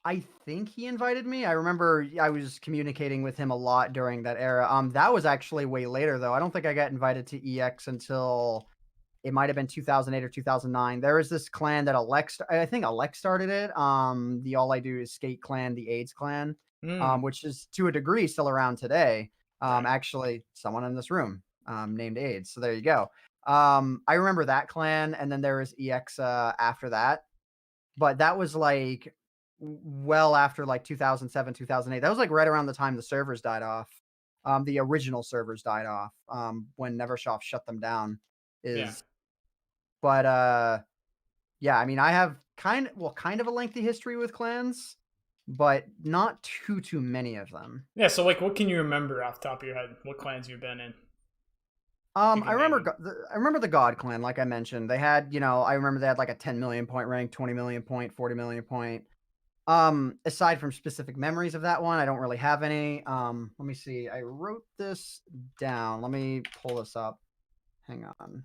Speaker 2: I think he invited me. I remember I was communicating with him a lot during that era. That was actually way later though. I don't think I got invited to EX until it might have been 2008 or 2009. There was this clan that I think Alex started it. The All I Do Is Skate clan, the AIDS clan,
Speaker 1: Mm,
Speaker 2: which is to a degree still around today.
Speaker 1: right.
Speaker 2: Actually, someone in this room named AIDS. So there you go. I remember that clan, and then there was EX after that, but that was like well after like 2007, 2008. That was like right around the time the servers died off. The original servers died off when Neversoft shut them down.
Speaker 1: Yeah.
Speaker 2: Is but yeah, I mean, I have kind of a lengthy history with clans, but not too many of them.
Speaker 1: Yeah. So, like, what can you remember off the top of your head? What clans you've been in? You
Speaker 2: I
Speaker 1: can name
Speaker 2: remember
Speaker 1: them.
Speaker 2: I remember the God clan, like I mentioned. They had, I remember they had like a 10 million point rank, 20 million point, 40 million point. Aside from specific memories of that one, I don't really have any. Let me see. I wrote this down. Let me pull this up. Hang on.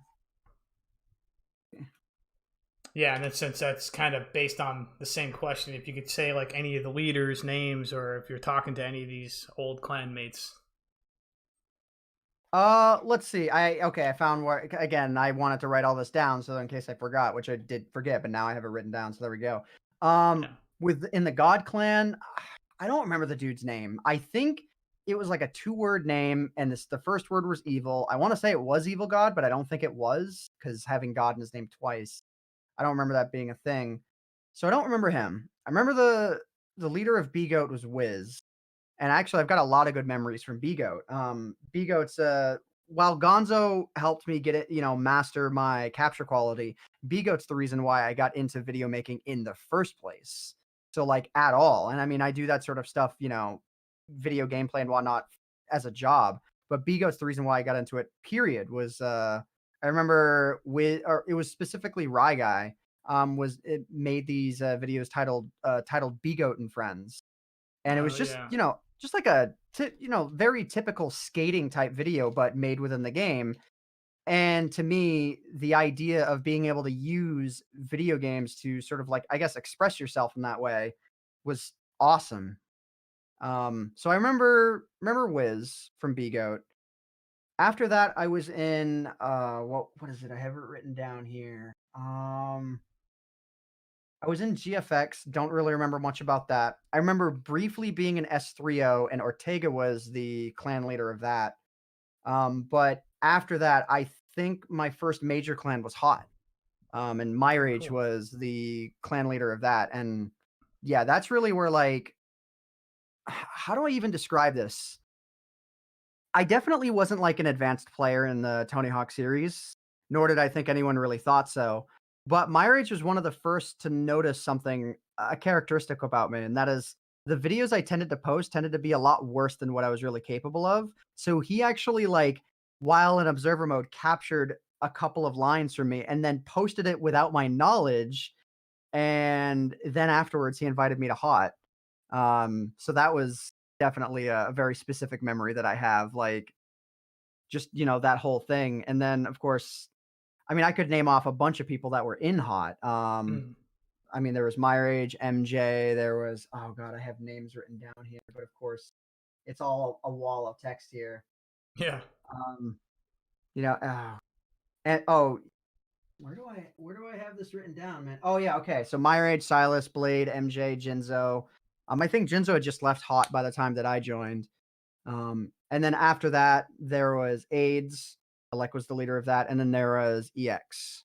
Speaker 1: Yeah, and then since that's kind of based on the same question, if you could say like any of the leaders' names, or if you're talking to any of these old clan mates.
Speaker 2: Let's see. I found where again, I wanted to write all this down so in case I forgot, which I did forget, but now I have it written down, so there we go.
Speaker 1: Yeah.
Speaker 2: In the God clan, I don't remember the dude's name. I think it was like a two-word name, and the first word was evil. I want to say it was Evil God, but I don't think it was, because having God in his name twice, I don't remember that being a thing. So I don't remember him. I remember the leader of B Goat was Wiz. And actually, I've got a lot of good memories from B-Goat. B-Goat's while Gonzo helped me get it, master my capture quality, B-Goat's the reason why I got into video making in the first place. So like at all. And I mean, I do that sort of stuff, video gameplay and whatnot as a job. But B-Goat's the reason why I got into it, period, was I remember it was specifically Rye Guy, was it made these videos titled B-Goat and Friends. And it was
Speaker 1: Oh
Speaker 2: just,
Speaker 1: yeah.
Speaker 2: just like a very typical skating type video, but made within the game. And to me, the idea of being able to use video games to sort of like, I guess, express yourself in that way was awesome. So I remember Wiz from B Goat. After that, I was in what is it? I have it written down here. I was in GFX. Don't really remember much about that. I remember briefly being in S3O, and Ortega was the clan leader of that. But after that, I think my first major clan was Hot. And My
Speaker 1: Oh,
Speaker 2: Rage
Speaker 1: cool.
Speaker 2: was the clan leader of that. And yeah, that's really where like, how do I even describe this? I definitely wasn't like an advanced player in the Tony Hawk series, nor did I think anyone really thought so. But My Rage was one of the first to notice something, a characteristic about me, and that is the videos I tended to post tended to be a lot worse than what I was really capable of. So he actually like, while in observer mode, captured a couple of lines from me and then posted it without my knowledge. And then afterwards, he invited me to Hot. So that was definitely a very specific memory that I have, like, just, that whole thing, and then, of course, I mean, I could name off a bunch of people that were in Hot.
Speaker 1: Mm.
Speaker 2: I mean, there was My Rage, MJ, there was oh god, I have names written down here, but of course, it's all a wall of text here.
Speaker 1: Yeah.
Speaker 2: Um, you know, oh, and oh, where do I have this written down, man? Oh, yeah, okay, so My Rage, Silas, Blade, MJ, Jinzo. I think Jinzo had just left Hot by the time that I joined. And then after that, there was AIDS. Alec was the leader of that, and then there was EX,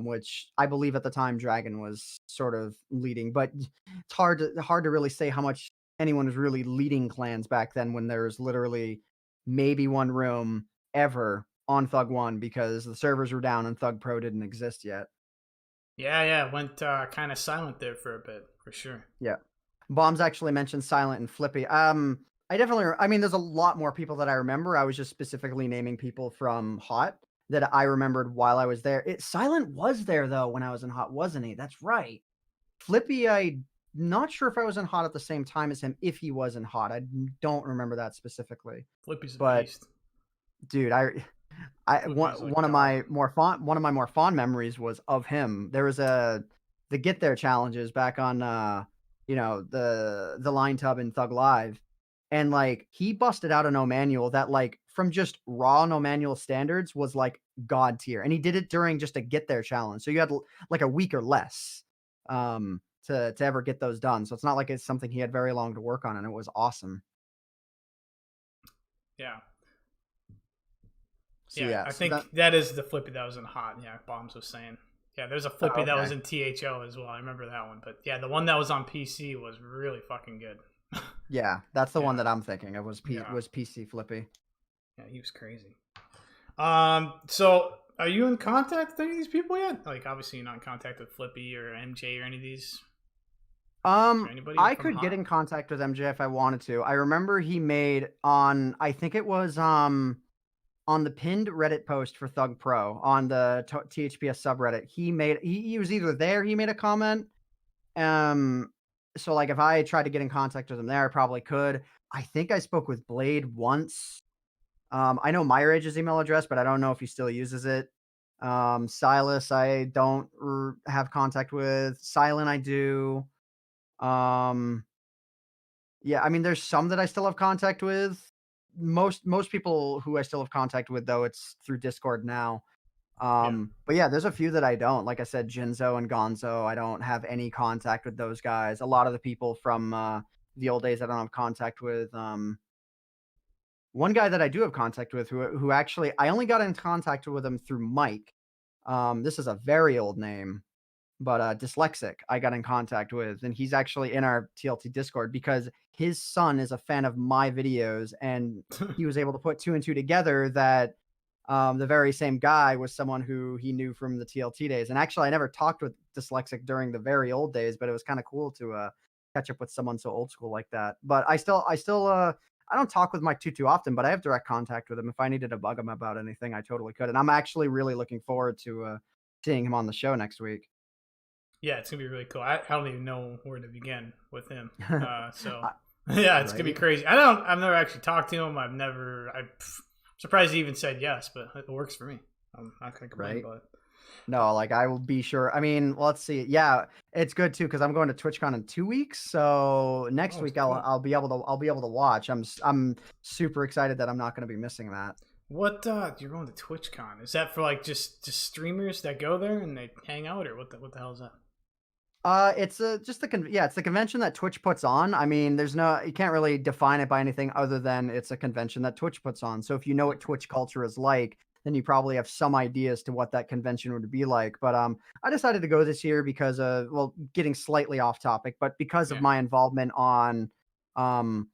Speaker 2: which I believe at the time Dragon was sort of leading. But it's hard to really say how much anyone was really leading clans back then when there was literally maybe one room ever on Thug One because the servers were down and Thug Pro didn't exist yet.
Speaker 1: Yeah, yeah. It went kind of silent there for a bit, for sure.
Speaker 2: Yeah. Bombs actually mentioned Silent and Flippy. I mean, there's a lot more people that I remember. I was just specifically naming people from Hot that I remembered while I was there. Silent was there though when I was in Hot, wasn't he? That's right. Flippy, I not sure if I was in Hot at the same time as him. If he was in Hot, I don't remember that specifically.
Speaker 1: Flippy's a
Speaker 2: But
Speaker 1: beast.
Speaker 2: dude, I
Speaker 1: Flippy's like
Speaker 2: one of
Speaker 1: God.
Speaker 2: my more fond memories was of him. There was the get there challenges back on the line tub in Thug Live. And like he busted out a no manual that like from just raw no manual standards was like god tier. And he did it during just a get there challenge. So you had like a week or less to ever get those done. So it's not like it's something he had very long to work on, and it was awesome.
Speaker 1: Yeah.
Speaker 2: So
Speaker 1: Yeah,
Speaker 2: yeah,
Speaker 1: I
Speaker 2: so that
Speaker 1: think that is the Flippy that was in Hot. Yeah, Bombs was saying. Yeah, there's a
Speaker 2: oh,
Speaker 1: Flippy that was
Speaker 2: okay.
Speaker 1: in THO as well. I remember that one. But yeah, the one that was on PC was really fucking good.
Speaker 2: Yeah, that's the one
Speaker 1: Yeah,
Speaker 2: that I'm thinking of
Speaker 1: yeah,
Speaker 2: was PC Flippy.
Speaker 1: yeah. He was crazy. So are you in contact with any of these people yet? Like, obviously, you're not in contact with Flippy or MJ or any of these or anybody
Speaker 2: I
Speaker 1: from
Speaker 2: could get
Speaker 1: Hot.
Speaker 2: in contact with MJ if I wanted to. I remember he made I think it was on the pinned Reddit post for Thug Pro on the THPS subreddit. He was either there, he made a comment. Um so like if I tried to get in contact with him there, I probably could. I think I spoke with Blade once. I know Myrage's email address, but I don't know if he still uses it. Silas, I don't have contact with. Silent, I do. Um, yeah, I mean, there's some that I still have contact with. Most people who I still have contact with, though, it's through Discord now.
Speaker 1: Yeah.
Speaker 2: But yeah, there's a few that I don't. Like I said, Jinzo and Gonzo, I don't have any contact with those guys. A lot of the people from the old days I don't have contact with. One guy that I do have contact with, who actually I only got in contact with him through Mike. This is a very old name, but Dyslexic I got in contact with, and he's actually in our TLT Discord because his son is a fan of my videos, and he was able to put two and two together that the very same guy was someone who he knew from the TLT days. And actually, I never talked with Dyslexic during the very old days, but it was kind of cool to catch up with someone so old school like that. But I don't talk with Mike too often, but I have direct contact with him. If I needed to bug him about anything, I totally could. And I'm actually really looking forward to seeing him on the show next week.
Speaker 1: Yeah, it's gonna be really cool. I don't even know where to begin with him. So Yeah, it's gonna be
Speaker 2: right?
Speaker 1: crazy. I've never actually talked to him. I'm surprised he even said yes, but it works for me. I'm not gonna complain
Speaker 2: Right.
Speaker 1: about it.
Speaker 2: No, like I will be sure. I mean, let's see. Yeah, it's good too because I'm going to TwitchCon in 2 weeks. So next
Speaker 1: Oh,
Speaker 2: week
Speaker 1: cool.
Speaker 2: I'll be able to watch. I'm super excited that I'm not going to be missing that.
Speaker 1: What you're going to TwitchCon? Is that for like just streamers that go there and they hang out, or what the hell is that?
Speaker 2: It's just yeah, it's the convention that Twitch puts on. I mean, there's no you can't really define it by anything other than it's a convention that Twitch puts on. So if you know what
Speaker 1: Okay.
Speaker 2: Twitch culture is like, then you probably have some ideas to what that convention would be like. But I decided to go this year because well, getting slightly off topic, but because of
Speaker 1: Yeah.
Speaker 2: my involvement on um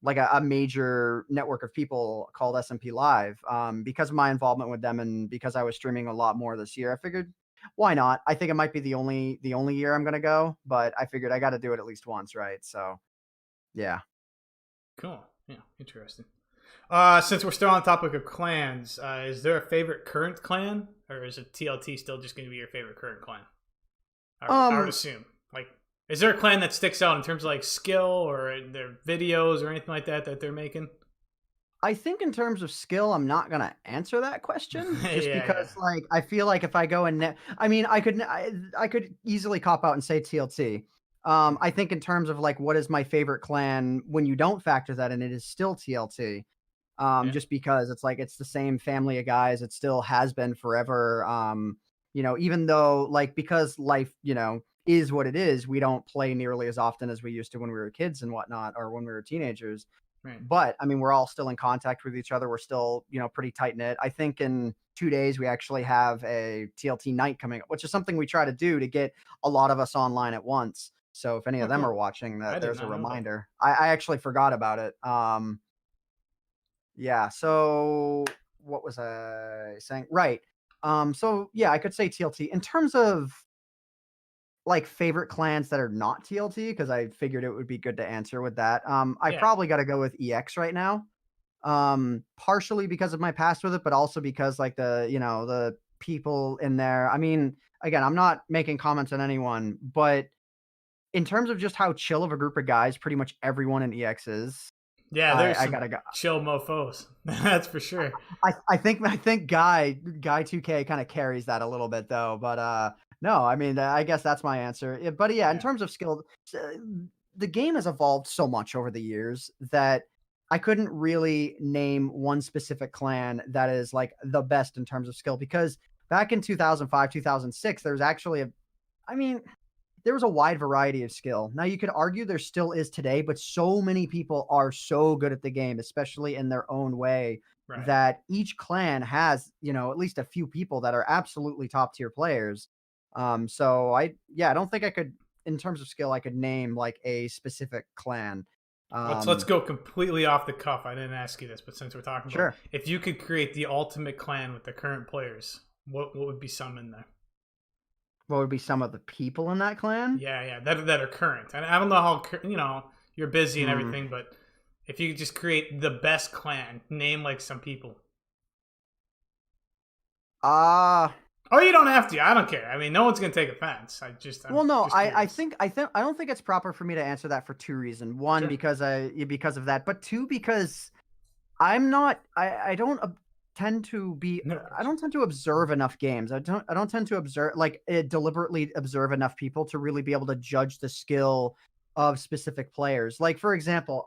Speaker 2: like a major network of people called SMP Live. Because of my involvement with them and because I was streaming a lot more this year, I figured why not? I think it might be the only year I'm gonna go, but I figured I got to do it at least once, right? So yeah.
Speaker 1: Cool. Yeah. Interesting. Since we're still on the topic of clans, is there a favorite current clan, or is it TLT still just going to be your favorite current clan? I would
Speaker 2: Um,
Speaker 1: assume. Like, is there a clan that sticks out in terms of like skill or their videos or anything like that they're making?
Speaker 2: I think in terms of skill, I'm not gonna answer that question
Speaker 1: Yeah,
Speaker 2: just
Speaker 1: yeah,
Speaker 2: because, like, I feel like if I go and I mean, I could easily cop out and say TLT. I think in terms of like what is my favorite clan when you don't factor that in, it is still TLT.
Speaker 1: yeah.
Speaker 2: Just because it's like it's the same family of guys. It still has been forever. Even though like because life, is what it is, we don't play nearly as often as we used to when we were kids and whatnot, or when we were teenagers.
Speaker 1: Right.
Speaker 2: But I mean, we're all still in contact with each other. We're still, pretty tight knit. I think in 2 days we actually have a TLT night coming up, which is something we try to do to get a lot of us online at once. So if any
Speaker 1: Oh,
Speaker 2: of them
Speaker 1: cool.
Speaker 2: are watching,
Speaker 1: I
Speaker 2: that
Speaker 1: did
Speaker 2: there's a
Speaker 1: not know that.
Speaker 2: reminder. I actually forgot about it. Yeah. So what was I saying? Right. So yeah, I could say TLT in terms of like favorite clans that are not TLT because I figured it would be good to answer with that. I
Speaker 1: Yeah.
Speaker 2: probably got to go with EX right now. Partially because of my past with it, but also because like the people in there. I mean, again, I'm not making comments on anyone, but in terms of just how chill of a group of guys, pretty much everyone in EX is.
Speaker 1: Yeah, there's
Speaker 2: I
Speaker 1: some
Speaker 2: gotta go.
Speaker 1: chill mofos. That's for sure.
Speaker 2: I think Guy 2K kind of carries that a little bit though, but no, I mean I guess that's my answer. But yeah, in
Speaker 1: Yeah.
Speaker 2: terms of skill, uh, the game has evolved so much over the years that I couldn't really name one specific clan that is like the best in terms of skill because back in 2005, 2006 there's actually I mean there was a wide variety of skill. Now you could argue there still is today, but so many people are so good at the game, especially in their own way,
Speaker 1: Right.
Speaker 2: that each clan has, at least a few people that are absolutely top tier players. So I don't think I could, in terms of skill, I could name like a specific clan.
Speaker 1: Let's
Speaker 2: Um,
Speaker 1: go completely off the cuff. I didn't ask you this, but since we're talking about,
Speaker 2: sure.
Speaker 1: if you could create the ultimate clan with the current players, what would be some in there?
Speaker 2: What would be some of the people in that clan?
Speaker 1: Yeah, yeah, that are current. And I don't know how you're busy and
Speaker 2: Hmm.
Speaker 1: everything, but if you could just create the best clan, name like some people.
Speaker 2: Uh
Speaker 1: Or you don't have to. I don't care. I mean, no one's gonna take offense. I'm
Speaker 2: Well, no,
Speaker 1: just curious.
Speaker 2: I don't think it's proper for me to answer that for two reasons. One,
Speaker 1: Sure.
Speaker 2: because of that, but two, because I'm not I don't tend to be
Speaker 1: No
Speaker 2: I
Speaker 1: worries.
Speaker 2: don't tend to observe enough games. I don't tend to observe like deliberately observe enough people to really be able to judge the skill of specific players. Like for example,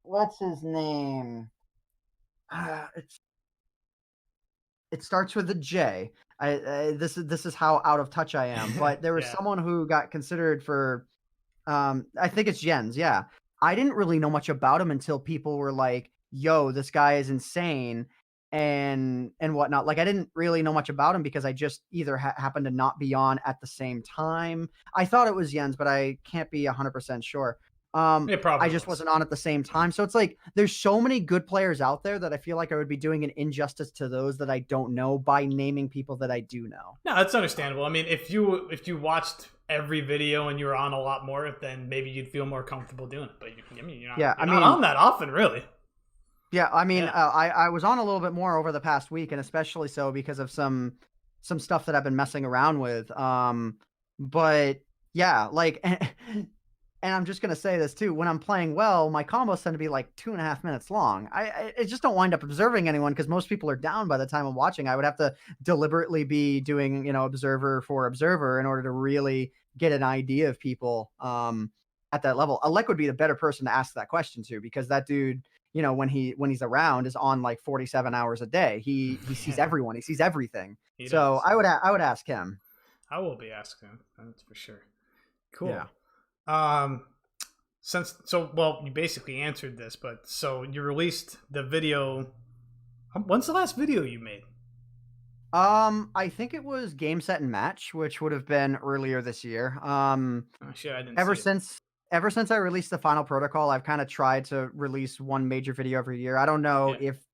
Speaker 2: what's his name? It's it starts with a J. This is how out of touch I am. But there was
Speaker 1: Yeah.
Speaker 2: someone who got considered for I think it's Jens, yeah. I didn't really know much about him until people were like, "Yo, this guy is insane," and whatnot. Like, I didn't really know much about him because I just either happened to not be on at the same time. I thought it was Jens, but I can't be 100% sure.
Speaker 1: It
Speaker 2: I
Speaker 1: probably
Speaker 2: just
Speaker 1: was.
Speaker 2: wasn't on at the same time. So it's like there's so many good players out there that I feel like I would be doing an injustice to those that I don't know by naming people that I do know.
Speaker 1: No, that's understandable. I mean, if you watched every video and you were on a lot more, then maybe you'd feel more comfortable doing it. But I mean, you're not
Speaker 2: Yeah,
Speaker 1: you're not on that often, really.
Speaker 2: yeah, I mean,
Speaker 1: Yeah.
Speaker 2: I was on a little bit more over the past week, and especially so because of some stuff that I've been messing around with. But yeah, like And I'm just gonna say this too, when I'm playing well, my combos tend to be like 2.5 minutes long. I just don't wind up observing anyone because most people are down by the time I'm watching. I would have to deliberately be doing, observer for observer in order to really get an idea of people at that level. Alec would be the better person to ask that question to because that dude, when he's around is on like 47 hours a day. He sees
Speaker 1: Yeah,
Speaker 2: everyone, he sees everything.
Speaker 1: he
Speaker 2: So
Speaker 1: does.
Speaker 2: I would ask him.
Speaker 1: I will be asking. That's for sure.
Speaker 2: Yeah.
Speaker 1: Cool. Um, well, you basically answered this, but so you released the video. When's the last video you made?
Speaker 2: I think it was Game Set and Match, which would have been earlier this year.
Speaker 1: Oh shit, I didn't
Speaker 2: Ever
Speaker 1: see it.
Speaker 2: since ever since I released the final protocol, I've kind of tried to release one major video every year. I don't know
Speaker 1: Yeah.
Speaker 2: if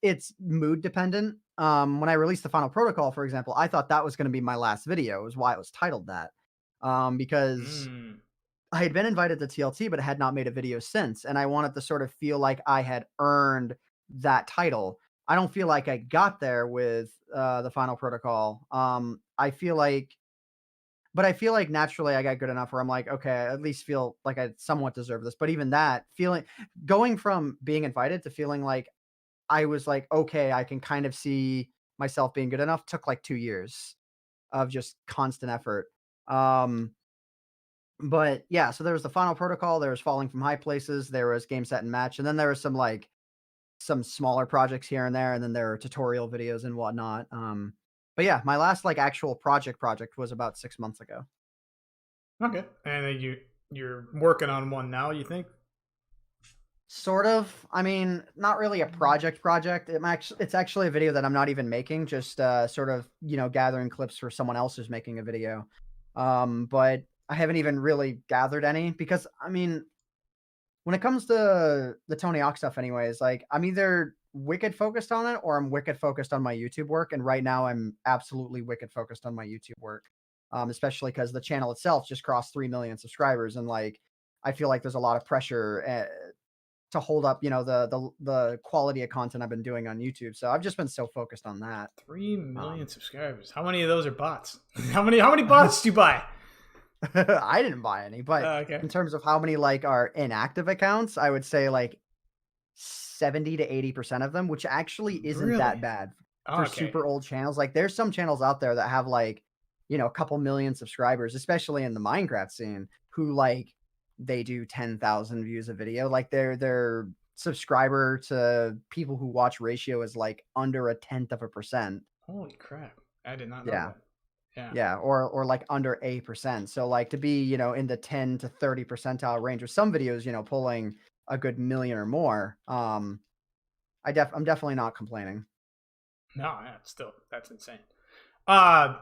Speaker 2: it's mood dependent. When I released the final protocol, for example, I thought that was going to be my last video. It was why it was titled that. Because
Speaker 1: Mm.
Speaker 2: I had been invited to TLT, but had not made a video since, and I wanted to sort of feel like I had earned that title. I don't feel like I got there with the final protocol. I feel like naturally I got good enough where I'm like, okay, I at least feel like I somewhat deserve this. But even that feeling, going from being invited to feeling like I was like, okay, I can kind of see myself being good enough, took like 2 years of just constant effort. Um, but yeah, so there was the final protocol, there was falling from high places, there was game set and match, and then there was some smaller projects here and there, and then there are tutorial videos and whatnot. But yeah, my last like actual project was about 6 months ago.
Speaker 1: Okay. And then you're working on one now. You think?
Speaker 2: Sort of. I mean, not really a project. It's actually a video that I'm not even making, just sort of, gathering clips for someone else who's making a video. But I haven't even really gathered any because I mean, when it comes to the Tony Hawk stuff anyways, like I'm either wicked focused on it or I'm wicked focused on my YouTube work. And right now I'm absolutely wicked focused on my YouTube work. Especially because the channel itself just crossed 3 million subscribers and like I feel like there's a lot of pressure to hold up, the quality of content I've been doing on YouTube. So I've just been so focused on that.
Speaker 1: 3 million
Speaker 2: Um,
Speaker 1: subscribers. How many of those are bots? How many bots do you buy?
Speaker 2: I didn't buy any, but
Speaker 1: Okay.
Speaker 2: in terms of how many like are inactive accounts, I would say like 70 to 80% of them, which actually isn't that
Speaker 1: Really?
Speaker 2: bad for
Speaker 1: Okay.
Speaker 2: super old channels. Like there's some channels out there that have like, a couple million subscribers, especially in the Minecraft scene, who like they do 10,000 views a video. Like their subscriber to people who watch ratio is like under a tenth of a percent.
Speaker 1: Holy crap! I did not know
Speaker 2: Yeah.
Speaker 1: that. Yeah.
Speaker 2: Yeah, or like under a percent. So like to be, in the 10 to 30 percentile range with some videos, pulling a good million or more. I'm definitely not complaining.
Speaker 1: No, yeah, still that's insane. Uh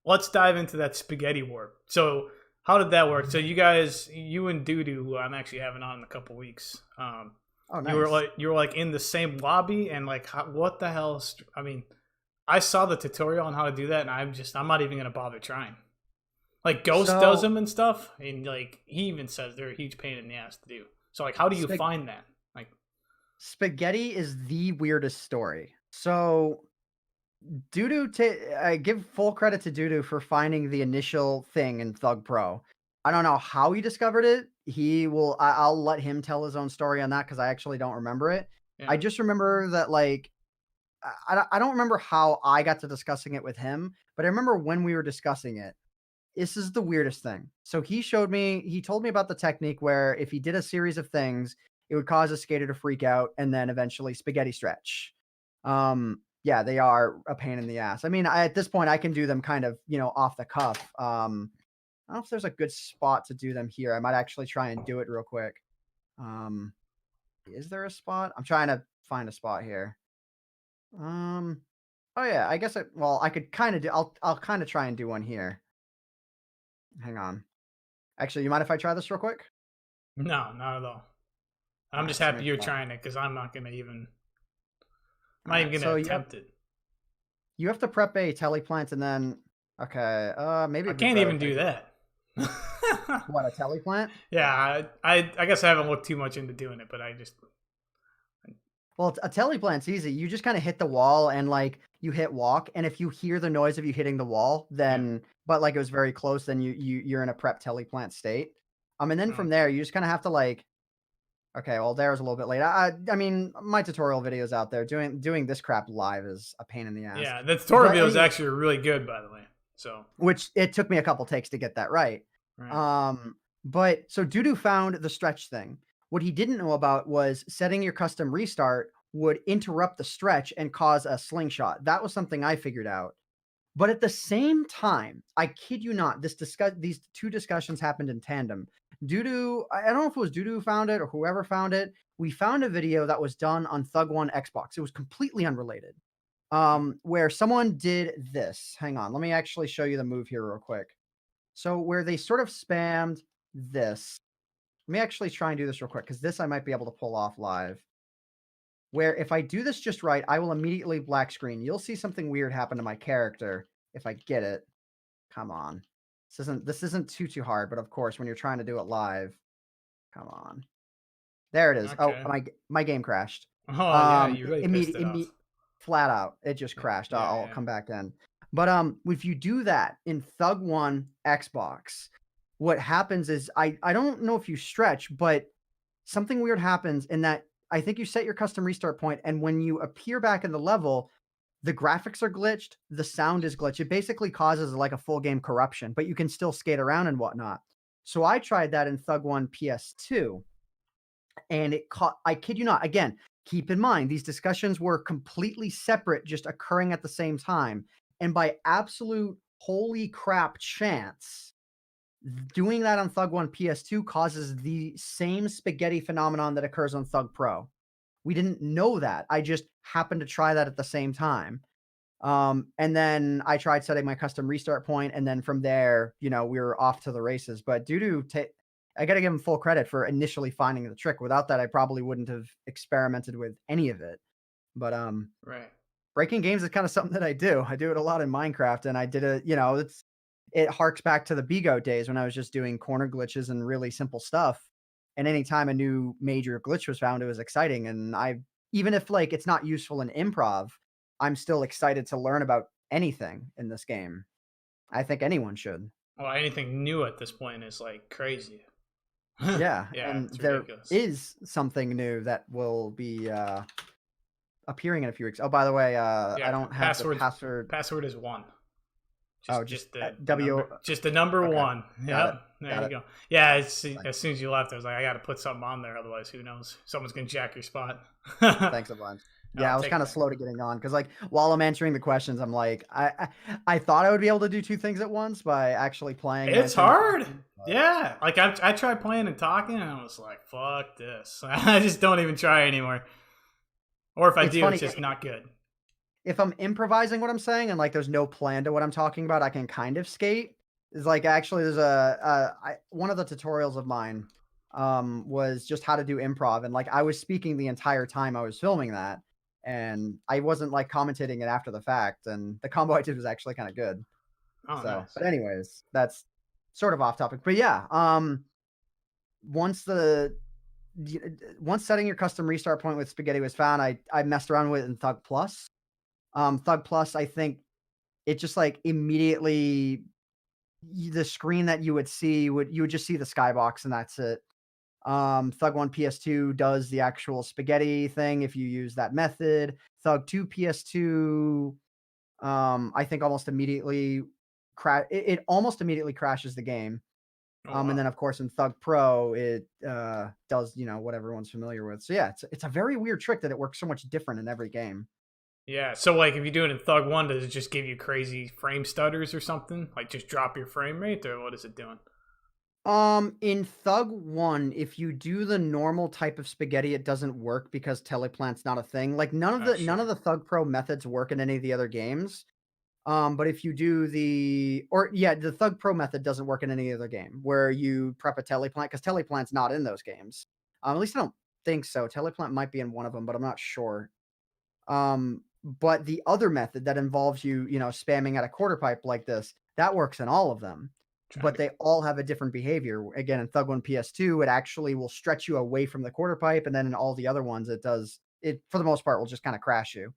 Speaker 1: let's dive into that spaghetti war. So how did that work? So you and Dudu, who I'm actually having on in a couple weeks,
Speaker 2: Oh,
Speaker 1: you were
Speaker 2: nice.
Speaker 1: like in the same lobby and like what the hell? I mean, I saw the tutorial on how to do that, and I'm not even gonna bother trying. Like Ghost does
Speaker 2: So
Speaker 1: them and stuff, and like he even says they're a huge pain in the ass to do. So like, how do you
Speaker 2: spag
Speaker 1: find that? Like,
Speaker 2: spaghetti is the weirdest story. So I give full credit to Dudu for finding the initial thing in Thug Pro. I don't know how he discovered it. I'll let him tell his own story on that because I actually don't remember it.
Speaker 1: yeah,
Speaker 2: I just remember that like I don't remember how I got to discussing it with him, but I remember when we were discussing it. This is the weirdest thing. So he told me about the technique where if he did a series of things, it would cause a skater to freak out and then eventually spaghetti stretch. Yeah, they are a pain in the ass. I mean, at this point I can do them kind of, off the cuff. I don't know if there's a good spot to do them here. I might actually try and do it real quick. Um, is there a spot? I'm trying to find a spot here. Um, oh yeah, I guess I could kind of do I'll kind of try and do one here. Hang on. Actually, you mind if I try this real quick?
Speaker 1: no, not at all.
Speaker 2: All
Speaker 1: I'm just
Speaker 2: right, so
Speaker 1: happy
Speaker 2: maybe
Speaker 1: you're
Speaker 2: that.
Speaker 1: trying it because I'm
Speaker 2: All
Speaker 1: not even
Speaker 2: right,
Speaker 1: gonna
Speaker 2: so
Speaker 1: attempt it.
Speaker 2: you have to prep a teleplant and then okay, maybe
Speaker 1: I
Speaker 2: it'd be
Speaker 1: can't
Speaker 2: better
Speaker 1: even
Speaker 2: if I
Speaker 1: do
Speaker 2: did
Speaker 1: that.
Speaker 2: what, a teleplant?
Speaker 1: Yeah, I guess I haven't looked too much into doing it, but I just
Speaker 2: Well, a teleplant's easy. You just kind of hit the wall and like you hit walk, and if you hear the noise of you hitting the wall,
Speaker 1: yeah.
Speaker 2: then but like it was very close, then you're in a prep teleplant state. And then from there, you just kind of have to like, okay, well, there's a little bit late. I mean, my tutorial videos out there doing this crap live is a pain in the ass.
Speaker 1: Yeah, the tutorial video is actually really good, by the way. So,
Speaker 2: which it took me a couple takes to get that right. But so Dudu found the stretch thing. What he didn't know about was setting your custom restart would interrupt the stretch and cause a slingshot. That was something I figured out. But at the same time, I kid you not, these two discussions happened in tandem. Dudu, I don't know if it was Dudu found it or whoever found it. We found a video that was done on Thug1 Xbox. It was completely unrelated. Where someone did this. Hang on, let me actually show you the move here real quick. So where they sort of spammed this. Let me actually try and do this real quick because this I might be able to pull off live. Where if I do this just right, I will immediately black screen. You'll see something weird happen to my character if I get it. Come on. This isn't too hard, but of course when you're trying to do it live, come on. There it is.
Speaker 1: okay.
Speaker 2: Oh, my game crashed.
Speaker 1: Oh yeah, you really pissed it off.
Speaker 2: Flat out, it just crashed. I'll come back in. But if you do that in Thug1 Xbox, what happens is I don't know if you stretch, but something weird happens in that I think you set your custom restart point, and when you appear back in the level, the graphics are glitched, the sound is glitched. It basically causes like a full game corruption, but you can still skate around and whatnot. So I tried that in Thug1 PS2, and I kid you not, again, keep in mind, these discussions were completely separate, just occurring at the same time. And by absolute holy crap chance, doing that on Thug1 PS2 causes the same spaghetti phenomenon that occurs on Thug Pro. We didn't know that. I just happened to try that at the same time. And then I tried setting my custom restart point, and then from there, we were off to the races. But I got to give him full credit for initially finding the trick. Without that, I probably wouldn't have experimented with any of it. But
Speaker 1: right.
Speaker 2: Breaking games is kind of something that I do. I do it a lot in Minecraft, and I did it. It harks back to the Bigo days when I was just doing corner glitches and really simple stuff. And anytime a new major glitch was found, it was exciting. And even if like it's not useful in improv, I'm still excited to learn about anything in this game. I think anyone should.
Speaker 1: Well, anything new at this point is like crazy.
Speaker 2: Yeah,
Speaker 1: yeah,
Speaker 2: and
Speaker 1: there
Speaker 2: ridiculous. Is something new that will be appearing in a few weeks. Oh, by the way, I don't have the password.
Speaker 1: Password is 1.
Speaker 2: Just
Speaker 1: the number
Speaker 2: okay.
Speaker 1: 1. Yeah, there you go. Yeah, as soon as you left, I was like, I got to put something on there, otherwise, who knows? Someone's gonna jack your spot.
Speaker 2: Thanks a bunch. Yeah, I was kind of slow to getting on because, like, while I'm answering the questions, I'm like, I thought I would be able to do 2 things at once by actually playing.
Speaker 1: It's hard. Yeah, like I tried playing and talking, and I was like, fuck this. I just don't even try anymore. Or if I do, it's just not good.
Speaker 2: If I'm improvising what I'm saying and like there's no plan to what I'm talking about, I can kind of skate. It's like actually there's one of the tutorials of mine was just how to do improv, and like I was speaking the entire time I was filming that, and I wasn't like commentating it after the fact, and the combo I did was actually kind of good.
Speaker 1: Oh,
Speaker 2: so
Speaker 1: nice.
Speaker 2: But anyways, that's sort of off topic. But yeah, once setting your custom restart point with spaghetti was found, I messed around with it in Thug Plus. Thug Plus, I think it just like immediately the screen that you would see you would just see the skybox, and that's it. Thug1 PS2 does the actual spaghetti thing if you use that method. Thug2 PS2, I think almost immediately it almost immediately crashes the game.
Speaker 1: Wow.
Speaker 2: And then of course in Thug Pro it does what everyone's familiar with. So yeah, it's a very weird trick that it works so much different in every game.
Speaker 1: Yeah, so like if you do it in Thug1, does it just give you crazy frame stutters or something? Like just drop your frame rate, or what is it doing?
Speaker 2: In Thug1, if you do the normal type of spaghetti, it doesn't work because teleplant's not a thing. Like none of the Thug Pro methods work in any of the other games. But if you do the Thug Pro method doesn't work in any other game where you prep a teleplant, because teleplant's not in those games. At least I don't think so. Teleplant might be in one of them, but I'm not sure. But the other method that involves you spamming at a quarter pipe like this, that works in all of them. But they all have a different behavior. Again, in Thug1 PS2, it actually will stretch you away from the quarter pipe, and then in all the other ones, it for the most part will just kind of crash you,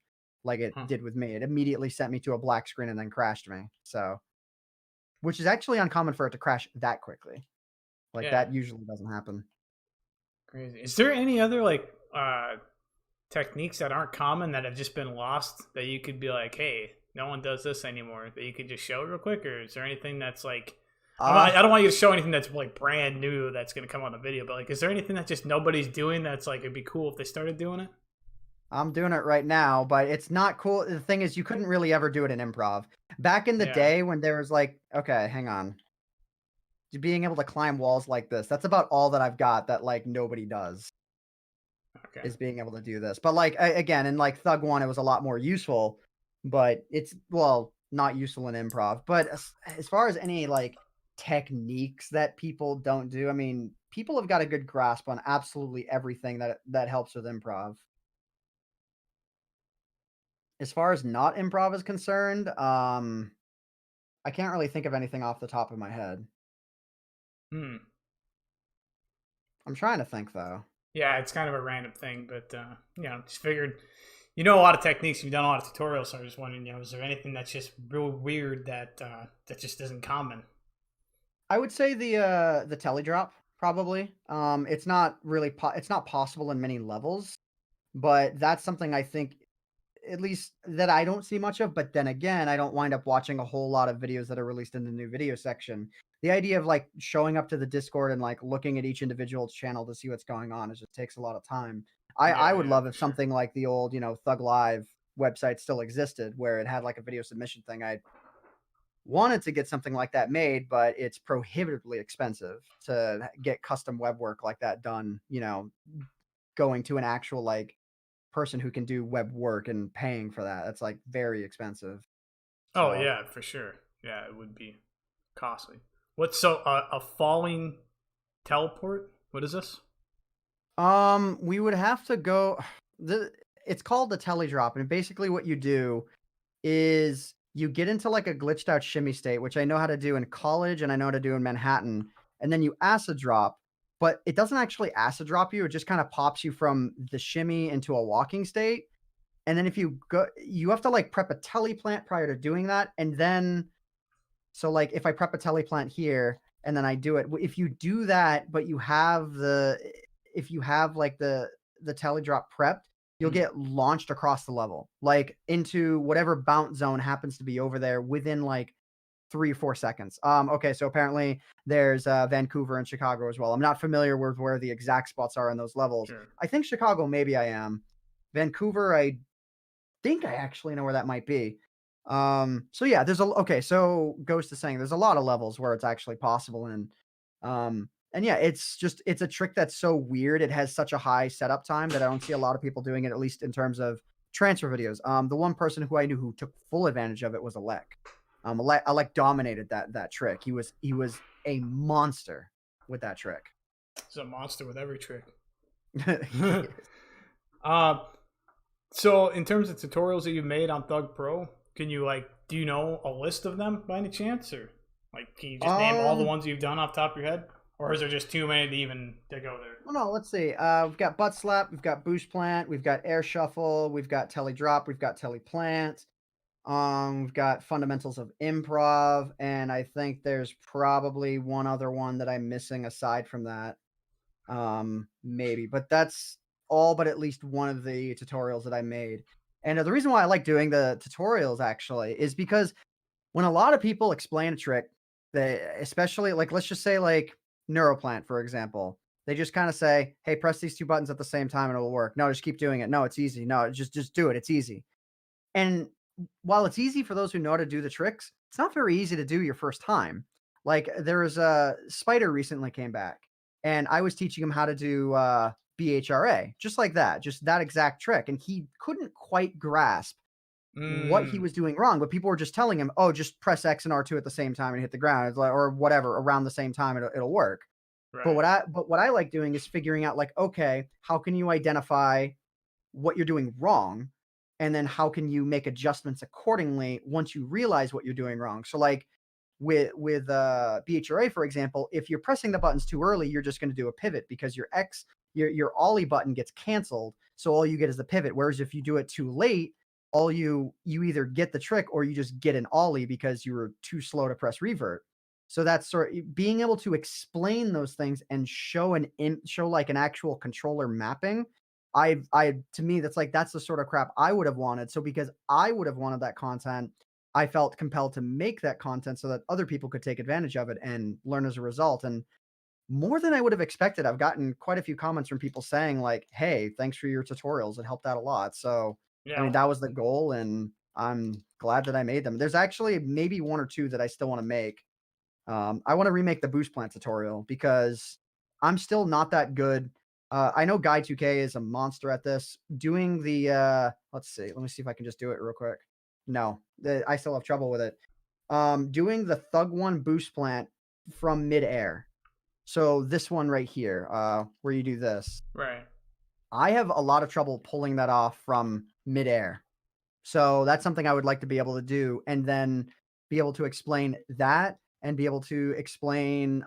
Speaker 2: like it did with me. It immediately sent me to a black screen and then crashed me. So which is actually uncommon for it to crash that quickly. Like
Speaker 1: Yeah,
Speaker 2: that usually doesn't happen.
Speaker 1: crazy. Is there any other like techniques that aren't common that have just been lost that you could be like, hey, no one does this anymore, that you could just show real quick? Or is there anything that's like,
Speaker 2: Uh,
Speaker 1: I don't want you to show anything that's like brand new that's going to come on the video, but like, is there anything that just nobody's doing that's like, it'd be cool if they started doing it?
Speaker 2: I'm doing it right now, but it's not cool. The thing is, you couldn't really ever do it in improv. Back in the
Speaker 1: Yeah.
Speaker 2: day when there was like, okay, hang on. Being able to climb walls like this, that's about all that I've got that like nobody does
Speaker 1: Okay.
Speaker 2: is being able to do this. But like again, in like Thug One, it was a lot more useful, but it's well, not useful in improv. But as far as any like techniques that people don't do, I mean, people have got a good grasp on absolutely everything that helps with improv. As far as not improv is concerned, I can't really think of anything off the top of my head.
Speaker 1: Hmm.
Speaker 2: I'm trying to think though.
Speaker 1: Yeah, it's kind of a random thing, but just figured you know a lot of techniques. You've done a lot of tutorials, so I was just wondering, is there anything that's just real weird that that just isn't common?
Speaker 2: I would say the telly drop probably. It's not really it's not possible in many levels, but that's something I think at least that I don't see much of. But then again, I don't wind up watching a whole lot of videos that are released in the new video section. The idea of like showing up to the Discord and like looking at each individual channel to see what's going on is just takes a lot of time. I
Speaker 1: Yeah,
Speaker 2: would
Speaker 1: yeah,
Speaker 2: love
Speaker 1: for
Speaker 2: if
Speaker 1: sure.
Speaker 2: something like the old, Thug Live website still existed where it had like a video submission thing. I wanted to get something like that made, but it's prohibitively expensive to get custom web work like that done, going to an actual like person who can do web work and paying for that. That's like very expensive.
Speaker 1: Oh
Speaker 2: So,
Speaker 1: yeah, for sure. Yeah, it would be costly. What's so a falling teleport? What is this?
Speaker 2: we would have to go the it's called the telly drop, and basically what you do is you get into like a glitched out shimmy state, which I know how to do in college and I know how to do in Manhattan, and then you acid drop, but it doesn't actually acid drop you. It just kind of pops you from the shimmy into a walking state. And then if you go, you have to like prep a telly plant prior to doing that. And then, so like if I prep a telly plant here and then I do it, if you do that, but if you have like the telly drop prepped, you'll
Speaker 1: Hmm.
Speaker 2: get launched across the level, like into whatever bounce zone happens to be over there within like 3 or 4 seconds. Okay, so apparently there's Vancouver and Chicago as well. I'm not familiar with where the exact spots are in those levels.
Speaker 1: Sure.
Speaker 2: I think Chicago, maybe I am. Vancouver, I think I actually know where that might be. So yeah, okay, so Ghost is saying there's a lot of levels where it's actually possible and yeah, it's a trick that's so weird. It has such a high setup time that I don't see a lot of people doing it, at least in terms of transfer videos. The one person who I knew who took full advantage of it was Alec. Alec dominated that trick. He was a monster with that trick.
Speaker 1: It's a monster with every trick.
Speaker 2: He is.
Speaker 1: uh, so in terms of tutorials that you've made on Thug Pro, can you like do you know a list of them by any chance, or like can you just name all the
Speaker 2: Um,
Speaker 1: ones you've done off the top of your head, or is there just too many to even to go there?
Speaker 2: Well, no, let's see. We've got butt slap, we've got boost plant, we've got air shuffle, we've got telly drop, we've got telly plant. We've got fundamentals of improv, and I think there's probably one other one that I'm missing aside from that. Maybe, but that's all but at least one of the tutorials that I made. And the reason why I like doing the tutorials actually is because when a lot of people explain a trick, they especially like let's just say like neuroplant for example, they just kind of say, "Hey, press these two buttons at the same time and it will work." No, just keep doing it. No, it's easy. No, just do it. It's easy. And while it's easy for those who know how to do the tricks, it's not very easy to do your first time. Like there was a Spider recently came back, and I was teaching him how to do BHRA, just like that, just that exact trick, and he couldn't quite grasp what he
Speaker 1: Mm,
Speaker 2: was doing wrong. But people were just telling him, "Oh, just press X and R2 at the same time and hit the ground, it's like, or whatever around the same time, it'll work."
Speaker 1: right.
Speaker 2: But what I like doing is figuring out like, okay, how can you identify what you're doing wrong, and then how can you make adjustments accordingly once you realize what you're doing wrong. So like with BHRA for example, if you're pressing the buttons too early, you're just going to do a pivot because your ollie button gets canceled, so all you get is the pivot. Whereas if you do it too late, all you either get the trick or you just get an ollie because you were too slow to press revert. So that's sort of being able to explain those things and show like an actual controller mapping. I to me that's the sort of crap I would have wanted. So because I would have wanted that content, I felt compelled to make that content so that other people could take advantage of it and learn as a result. And more than I would have expected, I've gotten quite a few comments from people saying like, "Hey, thanks for your tutorials. It helped out a lot." So, I mean,
Speaker 1: Yeah.
Speaker 2: that was the goal, and I'm glad that I made them. There's actually maybe one or two that I still want to make. I want to remake the boost plant tutorial because I'm still not that good. I know Guy 2K is a monster at this. Doing the let's see, let me see if I can just do it real quick. No, I still have trouble with it. Doing the Thug One boost plant from midair. So this one right here, where you do this,
Speaker 1: Right.
Speaker 2: I have a lot of trouble pulling that off from midair. So that's something I would like to be able to do, and then be able to explain that, and be able to explain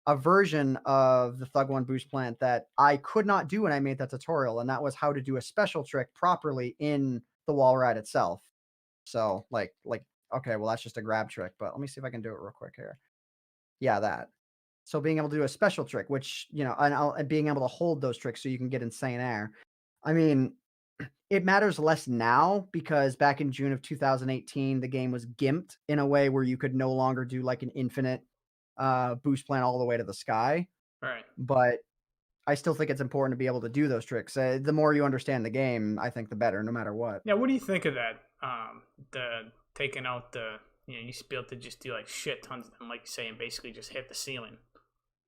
Speaker 2: a version of the Thug One boost plant that I could not do when I made that tutorial, and that was how to do a special trick properly in the wall ride itself. So like okay, well that's just a grab trick, but let me see if I can do it real quick here. Yeah, that. So being able to do a special trick, which, and being able to hold those tricks so you can get insane air. I mean, it matters less now because back in June of 2018, the game was gimped in a way where you could no longer do like an infinite boost plan all the way to the sky.
Speaker 1: Right.
Speaker 2: But I still think it's important to be able to do those tricks. The more you understand the game, I think the better, no matter what.
Speaker 1: Yeah. What do you think of that? The taking out the you used to be able to just do like shit tons of them, like you say, and basically just hit the ceiling.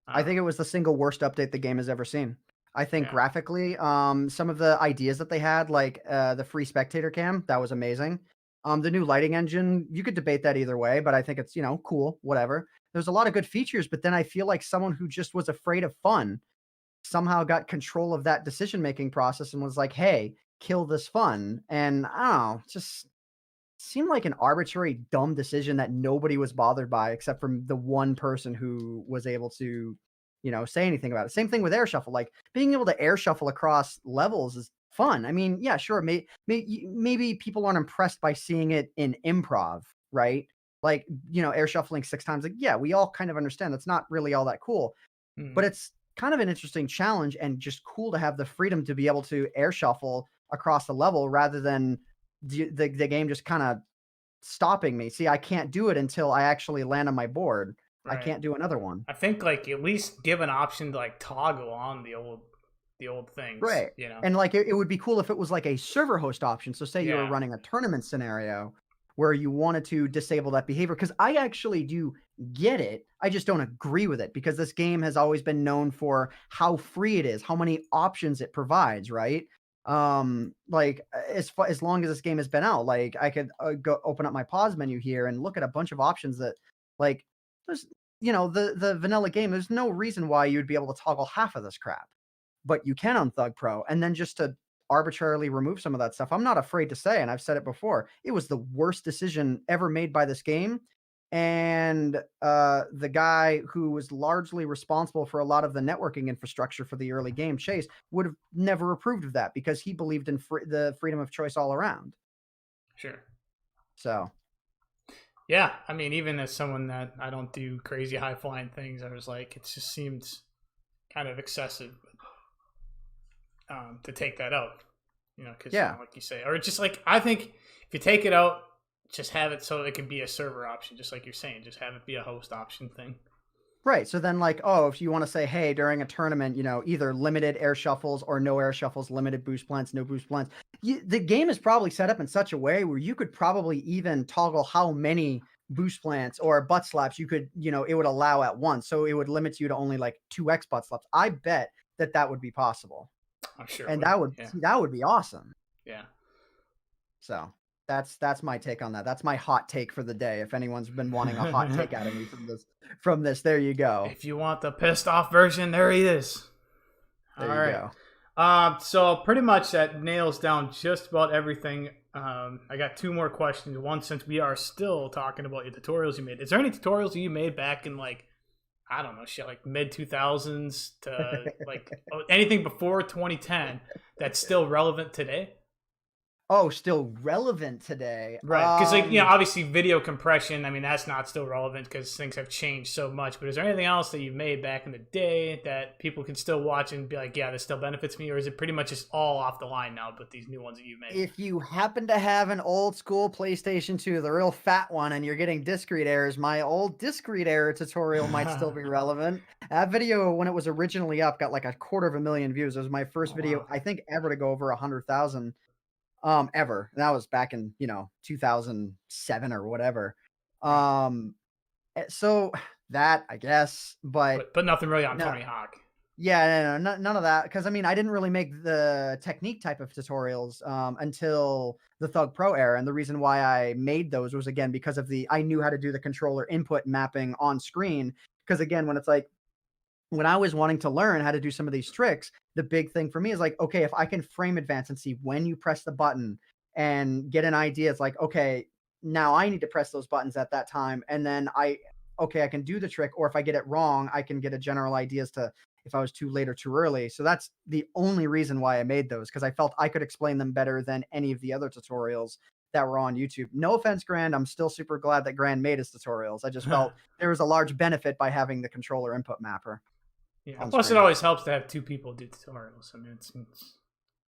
Speaker 2: I think it was the single worst update the game has ever seen. I think
Speaker 1: Yeah.
Speaker 2: graphically, some of the ideas that they had, like the free spectator cam, that was amazing. The new lighting engine, you could debate that either way, but I think it's, cool, whatever. There's a lot of good features, but then I feel like someone who just was afraid of fun somehow got control of that decision making process and was like, hey, kill this fun. And I don't know, just seemed like an arbitrary, dumb decision that nobody was bothered by except for the one person who was able to, say anything about it. Same thing with air shuffle. Like being able to air shuffle across levels is fun. I mean, yeah, sure. Maybe people aren't impressed by seeing it in improv, right? Like, air shuffling 6 times. Like, yeah, we all kind of understand that's not really all that cool, but
Speaker 1: Mhm.
Speaker 2: it's kind of an interesting challenge and just cool to have the freedom to be able to air shuffle across the level rather than the game just kind of stopping me. See, I can't do it until I actually land on my board. I
Speaker 1: Right.
Speaker 2: can't do another one.
Speaker 1: I think like at least give an option to like toggle on the old things.
Speaker 2: Right. And like it would be cool if it was like a server host option. So say you were
Speaker 1: Yeah.
Speaker 2: running a tournament scenario where you wanted to disable that behavior. Because I actually do get it. I just don't agree with it because this game has always been known for how free it is, how many options it provides, right? Like as long as this game has been out, like I could go open up my pause menu here and look at a bunch of options that like there's the vanilla game, there's no reason why you'd be able to toggle half of this crap, but you can on Thug Pro. And then just to arbitrarily remove some of that stuff, I'm not afraid to say, and I've said it before, it was the worst decision ever made by this game. And the guy who was largely responsible for a lot of the networking infrastructure for the early game, Chase, would have never approved of that because he believed in the freedom of choice all around.
Speaker 1: Sure.
Speaker 2: So
Speaker 1: Yeah, I mean, even as someone that I don't do crazy high flying things, I was like, it just seems kind of excessive to take that out. Because
Speaker 2: yeah.
Speaker 1: like you say, or just like I think if you take it out, just have it so it can be a server option, just like you're saying, just have it be a host option thing.
Speaker 2: Right. So then, like, oh, if you want to say, hey, during a tournament, either limited air shuffles or no air shuffles, limited boost plants, no boost plants, the game is probably set up in such a way where you could probably even toggle how many boost plants or butt slaps you could, it would allow at once. So it would limit you to only like 2x butt slaps. I bet that would be possible.
Speaker 1: I'm sure it
Speaker 2: And
Speaker 1: would. Yeah.
Speaker 2: that would be awesome.
Speaker 1: Yeah.
Speaker 2: So that's my take on that. That's my hot take for the day. If anyone's been wanting a hot take out of me from this, there you go.
Speaker 1: If you want the pissed off version, there he is.
Speaker 2: There
Speaker 1: All
Speaker 2: you
Speaker 1: right.
Speaker 2: go.
Speaker 1: So pretty much that nails down just about everything. I got 2 more questions. One, since we are still talking about your tutorials you made, is there any tutorials you made back in like, I don't know, shit, like mid 2000s to like anything before 2010 that's still relevant today?
Speaker 2: Oh, still relevant today.
Speaker 1: Right, because like obviously video compression. I mean, that's not still relevant because things have changed so much. But is there anything else that you've made back in the day that people can still watch and be like, yeah, this still benefits me, or is it pretty much just all off the line now? But these new ones that you've made.
Speaker 2: If you happen to have an old school PlayStation 2, the real fat one, and you're getting discrete errors, my old discrete error tutorial might still be relevant. That video, when it was originally up, got like 250,000 views. It was my first
Speaker 1: Oh
Speaker 2: video,
Speaker 1: wow!
Speaker 2: I think, ever to go over 100,000. Ever. And that was back in, 2007 or whatever.
Speaker 1: Right.
Speaker 2: So that, I guess, but
Speaker 1: But nothing really on
Speaker 2: no,
Speaker 1: Tony Hawk.
Speaker 2: yeah, none of that. Because I mean, I didn't really make the technique type of tutorials until the Thug Pro era, and the reason why I made those was again because of I knew how to do the controller input mapping on screen. Because again, when it's like when I was wanting to learn how to do some of these tricks, the big thing for me is like, okay, if I can frame advance and see when you press the button and get an idea, it's like, okay, now I need to press those buttons at that time. And then okay, I can do the trick. Or if I get it wrong, I can get a general idea as to if I was too late or too early. So that's the only reason why I made those, because I felt I could explain them better than any of the other tutorials that were on YouTube. No offense, Grand. I'm still super glad that Grand made his tutorials. I just felt there was a large benefit by having the controller input mapper.
Speaker 1: Yeah.
Speaker 2: On
Speaker 1: Plus, it
Speaker 2: screen.
Speaker 1: always helps to have two people do tutorials. I mean, it's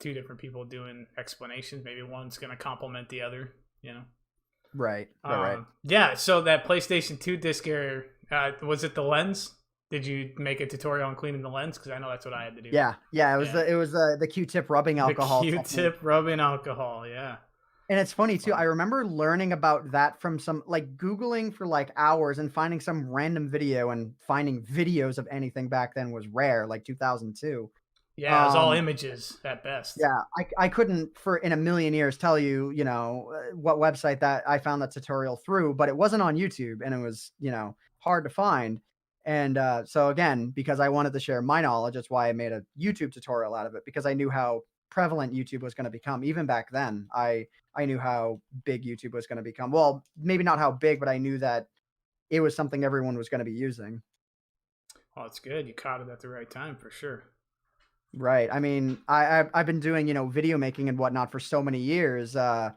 Speaker 1: two different people doing explanations. Maybe one's going to complement the other. You know.
Speaker 2: Right. Right.
Speaker 1: Yeah. So that PlayStation 2 disc error, was it the lens? Did you make a tutorial on cleaning the lens? Because I know that's what I had to do.
Speaker 2: Yeah. It was the Q-tip rubbing alcohol.
Speaker 1: The Q-tip rubbing alcohol. Yeah.
Speaker 2: And it's funny too. I remember learning about that from some like Googling for like hours and finding some random video, and finding videos of anything back then was rare, like 2002.
Speaker 1: Yeah, it was all images at best.
Speaker 2: Yeah, I couldn't for in a million years tell you, what website that I found that tutorial through, but it wasn't on YouTube, and it was, hard to find. And so again, because I wanted to share my knowledge, that's why I made a YouTube tutorial out of it, because I knew how prevalent YouTube was going to become. Even back then, I knew how big YouTube was going to become. Well, maybe not how big, but I knew that it was something everyone was going to be using.
Speaker 1: Well, it's good. You caught it at the right time for sure.
Speaker 2: Right. I mean, I've been doing, video making and whatnot for so many years. I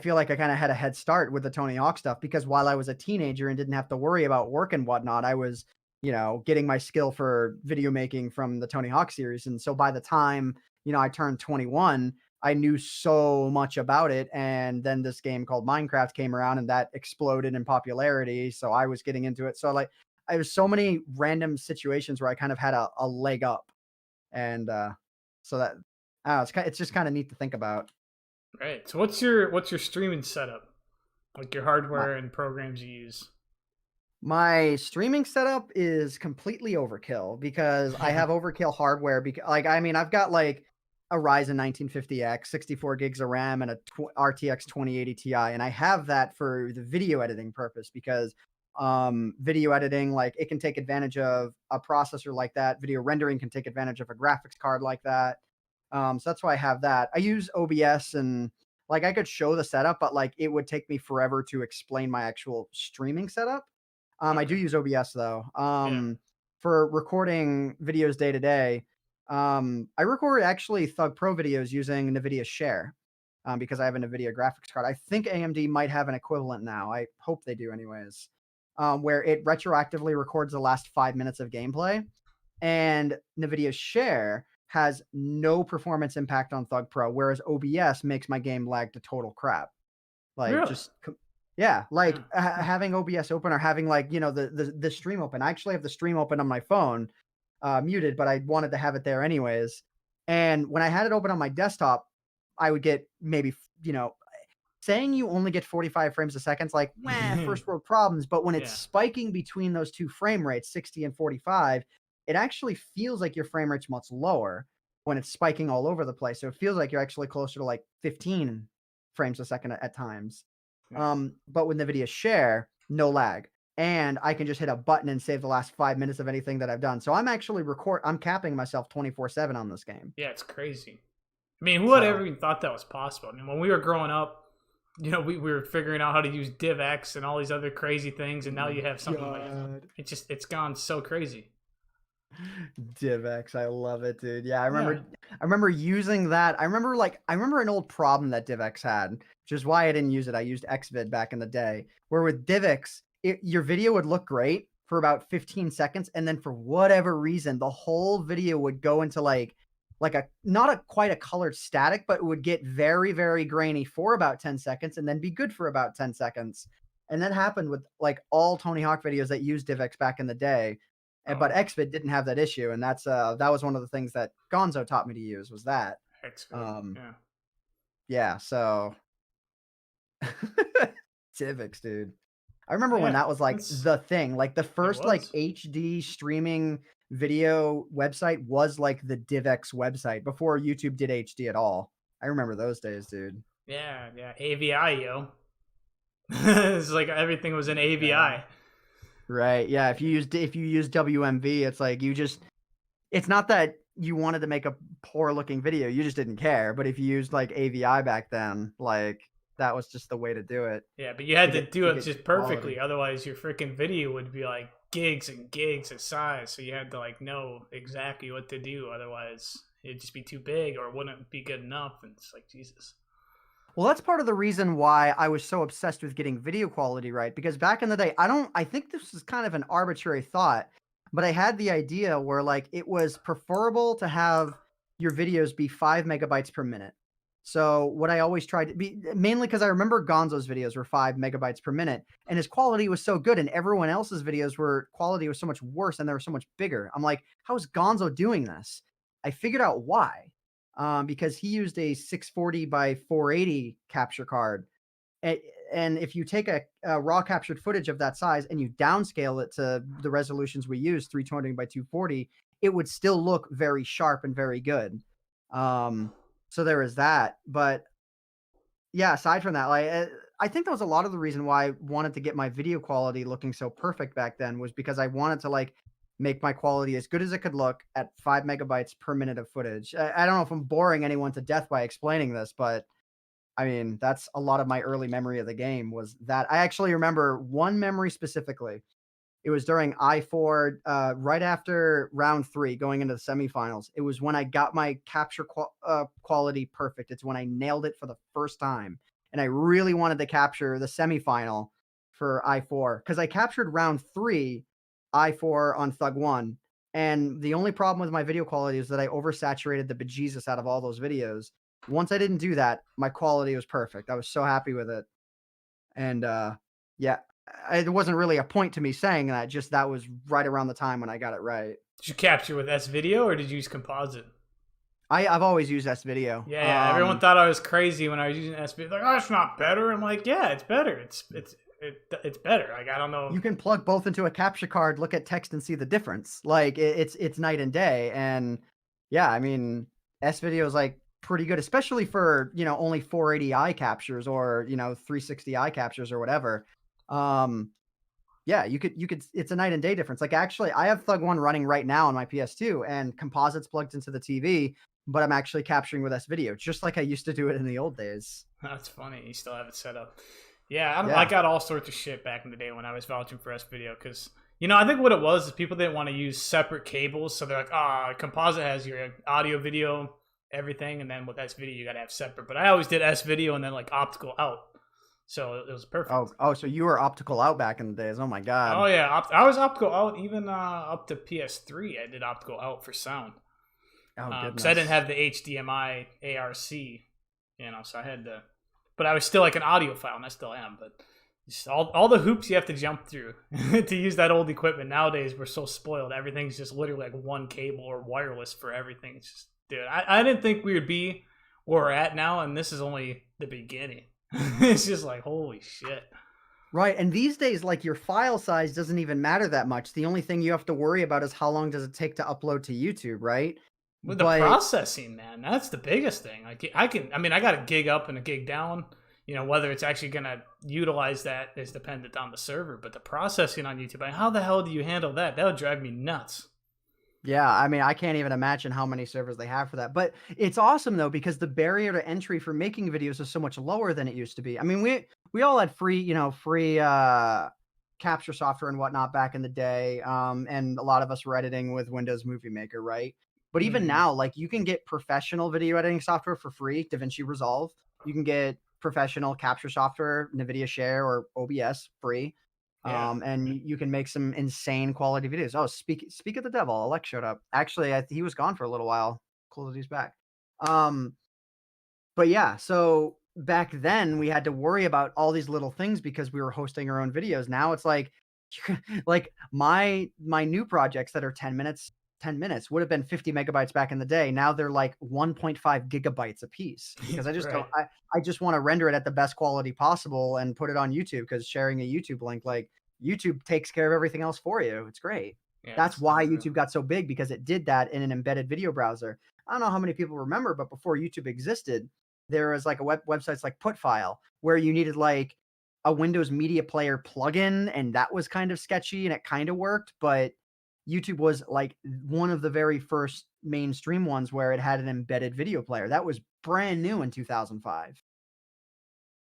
Speaker 2: feel like I kind of had a head start with the Tony Hawk stuff, because while I was a teenager and didn't have to worry about work and whatnot, I was, getting my skill for video making from the Tony Hawk series. And so by the time, I turned 21, I knew so much about it. And then this game called Minecraft came around, and that exploded in popularity. So I was getting into it. So like, I was so many random situations where I kind of had a leg up. And so that it's just kind of neat to think about.
Speaker 1: Right. So what's your streaming setup? Like your
Speaker 2: My,
Speaker 1: hardware and programs you use?
Speaker 2: my streaming setup is completely overkill, because I have overkill hardware. Because like, I mean, I've got like a Ryzen 1950X, 64 gigs of RAM, and a RTX 2080 Ti, and I have that for the video editing purpose, because video editing, like, it can take advantage of a processor like that. Video rendering can take advantage of a graphics card like that. So that's why I have that. I use OBS, and like I could show the setup, but like it would take me forever to explain my actual streaming setup. I do
Speaker 1: Okay.
Speaker 2: use OBS though.
Speaker 1: Yeah.
Speaker 2: For recording videos day to day. I record actually Thug Pro videos using NVIDIA Share, because I have a NVIDIA graphics card. I think AMD might have an equivalent now. I hope they do, anyways. Where it retroactively records the last 5 minutes of gameplay, and NVIDIA Share has no performance impact on Thug Pro, whereas OBS makes my game lag to total crap. Like,
Speaker 1: Really?
Speaker 2: just yeah, like
Speaker 1: Yeah.
Speaker 2: having OBS open, or having like the stream open. I actually have the stream open on my phone, muted, but I wanted to have it there anyways. And when I had it open on my desktop, I would get maybe, saying you only get 45 frames a second, like, first world problems. But when it's
Speaker 1: Yeah.
Speaker 2: spiking between those two frame rates, 60 and 45, it actually feels like your frame rate's much lower when it's spiking all over the place. So it feels like you're actually closer to like 15 frames a second at times.
Speaker 1: Yeah.
Speaker 2: But with NVIDIA Share, no lag. And I can just hit a button and save the last 5 minutes of anything that I've done. So I'm actually I'm capping myself 24/7 on this game.
Speaker 1: Yeah, it's crazy. I mean, who would
Speaker 2: So
Speaker 1: ever even thought that was possible? I mean, when we were growing up, we were figuring out how to use DivX and all these other crazy things, and now you have something like it's gone so crazy.
Speaker 2: DivX, I love it, dude. Yeah,
Speaker 1: Yeah.
Speaker 2: I remember using that. I remember an old problem that DivX had, which is why I didn't use it. I used Xvid back in the day, where with DivX, your video would look great for about 15 seconds, and then for whatever reason, the whole video would go into like a not a quite a colored static, but it would get very, very grainy for about 10 seconds and then be good for about 10 seconds. And that happened with like all Tony Hawk videos that used DivX back in the day. But
Speaker 1: Oh,
Speaker 2: Xvid didn't have that issue, and that was one of the things that Gonzo taught me to use was that.
Speaker 1: Xvid.
Speaker 2: Um,
Speaker 1: Yeah.
Speaker 2: yeah, so Tivix, dude. I remember when
Speaker 1: Yeah.
Speaker 2: that was like
Speaker 1: It's
Speaker 2: the thing. Like the
Speaker 1: it
Speaker 2: first like
Speaker 1: was.
Speaker 2: HD streaming video website was like the DivX website before YouTube did HD at all. I remember those days, dude.
Speaker 1: Yeah, yeah. AVI, yo. It's like everything was in
Speaker 2: Yeah.
Speaker 1: AVI.
Speaker 2: Right. Yeah. If you use WMV, it's like it's not that you wanted to make a poor looking video, you just didn't care. But if you used like AVI back then, like that was just the way to do it
Speaker 1: Yeah, but you had to do
Speaker 2: to
Speaker 1: it
Speaker 2: get
Speaker 1: just
Speaker 2: quality.
Speaker 1: perfectly. Otherwise, your freaking video would be like gigs and gigs of size. So you had to like know exactly what to do. Otherwise, it'd just be too big or it wouldn't be good enough. And it's like, Jesus.
Speaker 2: Well, that's part of the reason why I was so obsessed with getting video quality right. Because back in the day, I think this is kind of an arbitrary thought, but I had the idea where like it was preferable to have your videos be 5 megabytes per minute. So what I always tried to be mainly because I remember Gonzo's videos were 5 megabytes per minute and his quality was so good and everyone else's videos were quality was so much worse and they were so much bigger. I'm like, how is Gonzo doing this? I figured out why because he used a 640 by 480 capture card. And, and if you take a raw captured footage of that size and you downscale it to the resolutions we use, 320 by 240, it would still look very sharp and very good. Um, so there is that. But yeah, aside from that, I think that was a lot of the reason why I wanted to get my video quality looking so perfect back then was because I wanted to like make my quality as good as it could look at 5 megabytes per minute of footage. I don't know if I'm boring anyone to death by explaining this, but I mean, that's a lot of my early memory of the game was that I actually remember one memory specifically. It was during I4, right after round 3, going into the semifinals. It was when I got my capture quality perfect. It's when I nailed it for the first time, and I really wanted to capture the semifinal for I4 because I captured round 3, I4 on Thug 1, and the only problem with my video quality is that I oversaturated the bejesus out of all those videos. Once I didn't do that, my quality was perfect. I was so happy with it, and, yeah, it wasn't really a point to me saying that, just that was right around the time when I got it right.
Speaker 1: Did you capture with S video or did you use composite?
Speaker 2: I've always used S video.
Speaker 1: Yeah, yeah. Everyone thought I was crazy when I was using S video. Like, oh, it's not better. I'm like, yeah, it's better. It's better. Like, I don't know.
Speaker 2: You can plug both into a capture card, look at text, and see the difference. Like it's night and day. And yeah, I mean, S video is like pretty good, especially for only 480i captures or 360i captures or whatever. Um, Yeah, you could it's a night and day difference. Like, actually, I have Thug 1 running right now on my PS2 and composites plugged into the TV, but I'm actually capturing with S-Video, just like I used to do it in the old days.
Speaker 1: That's funny. You still have it set up. Yeah, I don't. I
Speaker 2: Yeah.
Speaker 1: got all sorts of shit back in the day when I was vouching for S video because I think what it was is people didn't want to use separate cables, so they're like, composite has your audio, video, everything, and then with S video you gotta have separate. But I always did S video and then like optical out, so it was perfect.
Speaker 2: Oh, so you were optical out back in the days. Oh my
Speaker 1: Oh
Speaker 2: god.
Speaker 1: yeah, I was optical out even up to PS3. I did optical out for sound
Speaker 2: Oh
Speaker 1: because I didn't
Speaker 2: goodness.
Speaker 1: have the HDMI ARC, so I had to. But I was still like an audiophile, and I still am. But just all the hoops you have to jump through to use that old equipment. Nowadays, we're so spoiled. Everything's just literally like one cable or wireless for everything. It's just, dude, I didn't think we would be where we're at now, and this is only the beginning. It's just like, holy shit.
Speaker 2: Right, and these days, like, your file size doesn't even matter that much. The only thing you have to worry about is how long does it take to upload to YouTube, right?
Speaker 1: With the
Speaker 2: But
Speaker 1: processing, man, that's the biggest thing. Like, I got a gig up and a gig down. Whether it's actually gonna utilize that is dependent on the server. But the processing on YouTube, how the hell do you handle that? That would drive me nuts.
Speaker 2: yeah, I mean, I can't even imagine how many servers they have for that. But it's awesome though because the barrier to entry for making videos is so much lower than it used to be. I mean, we all had free capture software and whatnot back in the day, and a lot of us were editing with Windows Movie Maker, right? But even
Speaker 1: Mm,
Speaker 2: now, like you can get professional video editing software for free, DaVinci Resolve. You can get professional capture software, NVIDIA Share or OBS free.
Speaker 1: yeah.
Speaker 2: And you can make some insane quality videos. Oh, speak of the devil, Alex showed up. Actually, he was gone for a little while. Cool that he's back. Um, but yeah, so back then we had to worry about all these little things because we were hosting our own videos. Now it's like like my new projects that are 10 minutes would have been 50 megabytes back in the day. Now they're like 1.5 gigabytes a piece because I just don't
Speaker 1: Right.
Speaker 2: I just want to render it at the best quality possible and put it on YouTube because sharing a YouTube link, like YouTube takes care of everything else for you. It's great.
Speaker 1: Yeah,
Speaker 2: That's
Speaker 1: it's so
Speaker 2: why
Speaker 1: true.
Speaker 2: YouTube got so big because it did that in an embedded video browser. I don't know how many people remember, but before YouTube existed, there was like a websites like Putfile where you needed like a Windows Media Player plugin, and that was kind of sketchy and it kind of worked, but YouTube was like one of the very first mainstream ones where it had an embedded video player. That was brand new in 2005.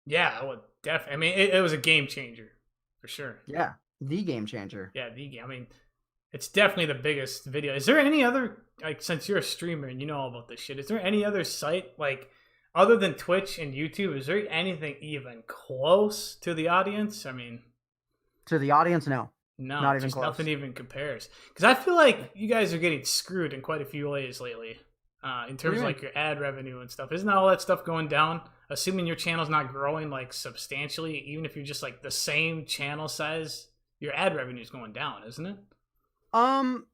Speaker 1: Yeah, I would definitely. I mean, it was a game changer for sure.
Speaker 2: Yeah, the game changer.
Speaker 1: Yeah, the game. I mean, it's definitely the biggest video. Is there any other, like, since you're a streamer and you know all about this shit? Is there any other site, like, other than Twitch and YouTube? Is there anything even close to the audience? I mean,
Speaker 2: To the audience, no,
Speaker 1: no,
Speaker 2: not even
Speaker 1: just nothing
Speaker 2: close.
Speaker 1: even compares. Because I feel like you guys are getting screwed in quite a few ways lately, in
Speaker 2: What do
Speaker 1: terms
Speaker 2: you
Speaker 1: of
Speaker 2: mean?
Speaker 1: like your ad revenue and stuff. Isn't all that stuff going down? Assuming your channel's not growing like substantially, even if you're just like the same channel size, your ad revenue is going down, isn't it?
Speaker 2: Um,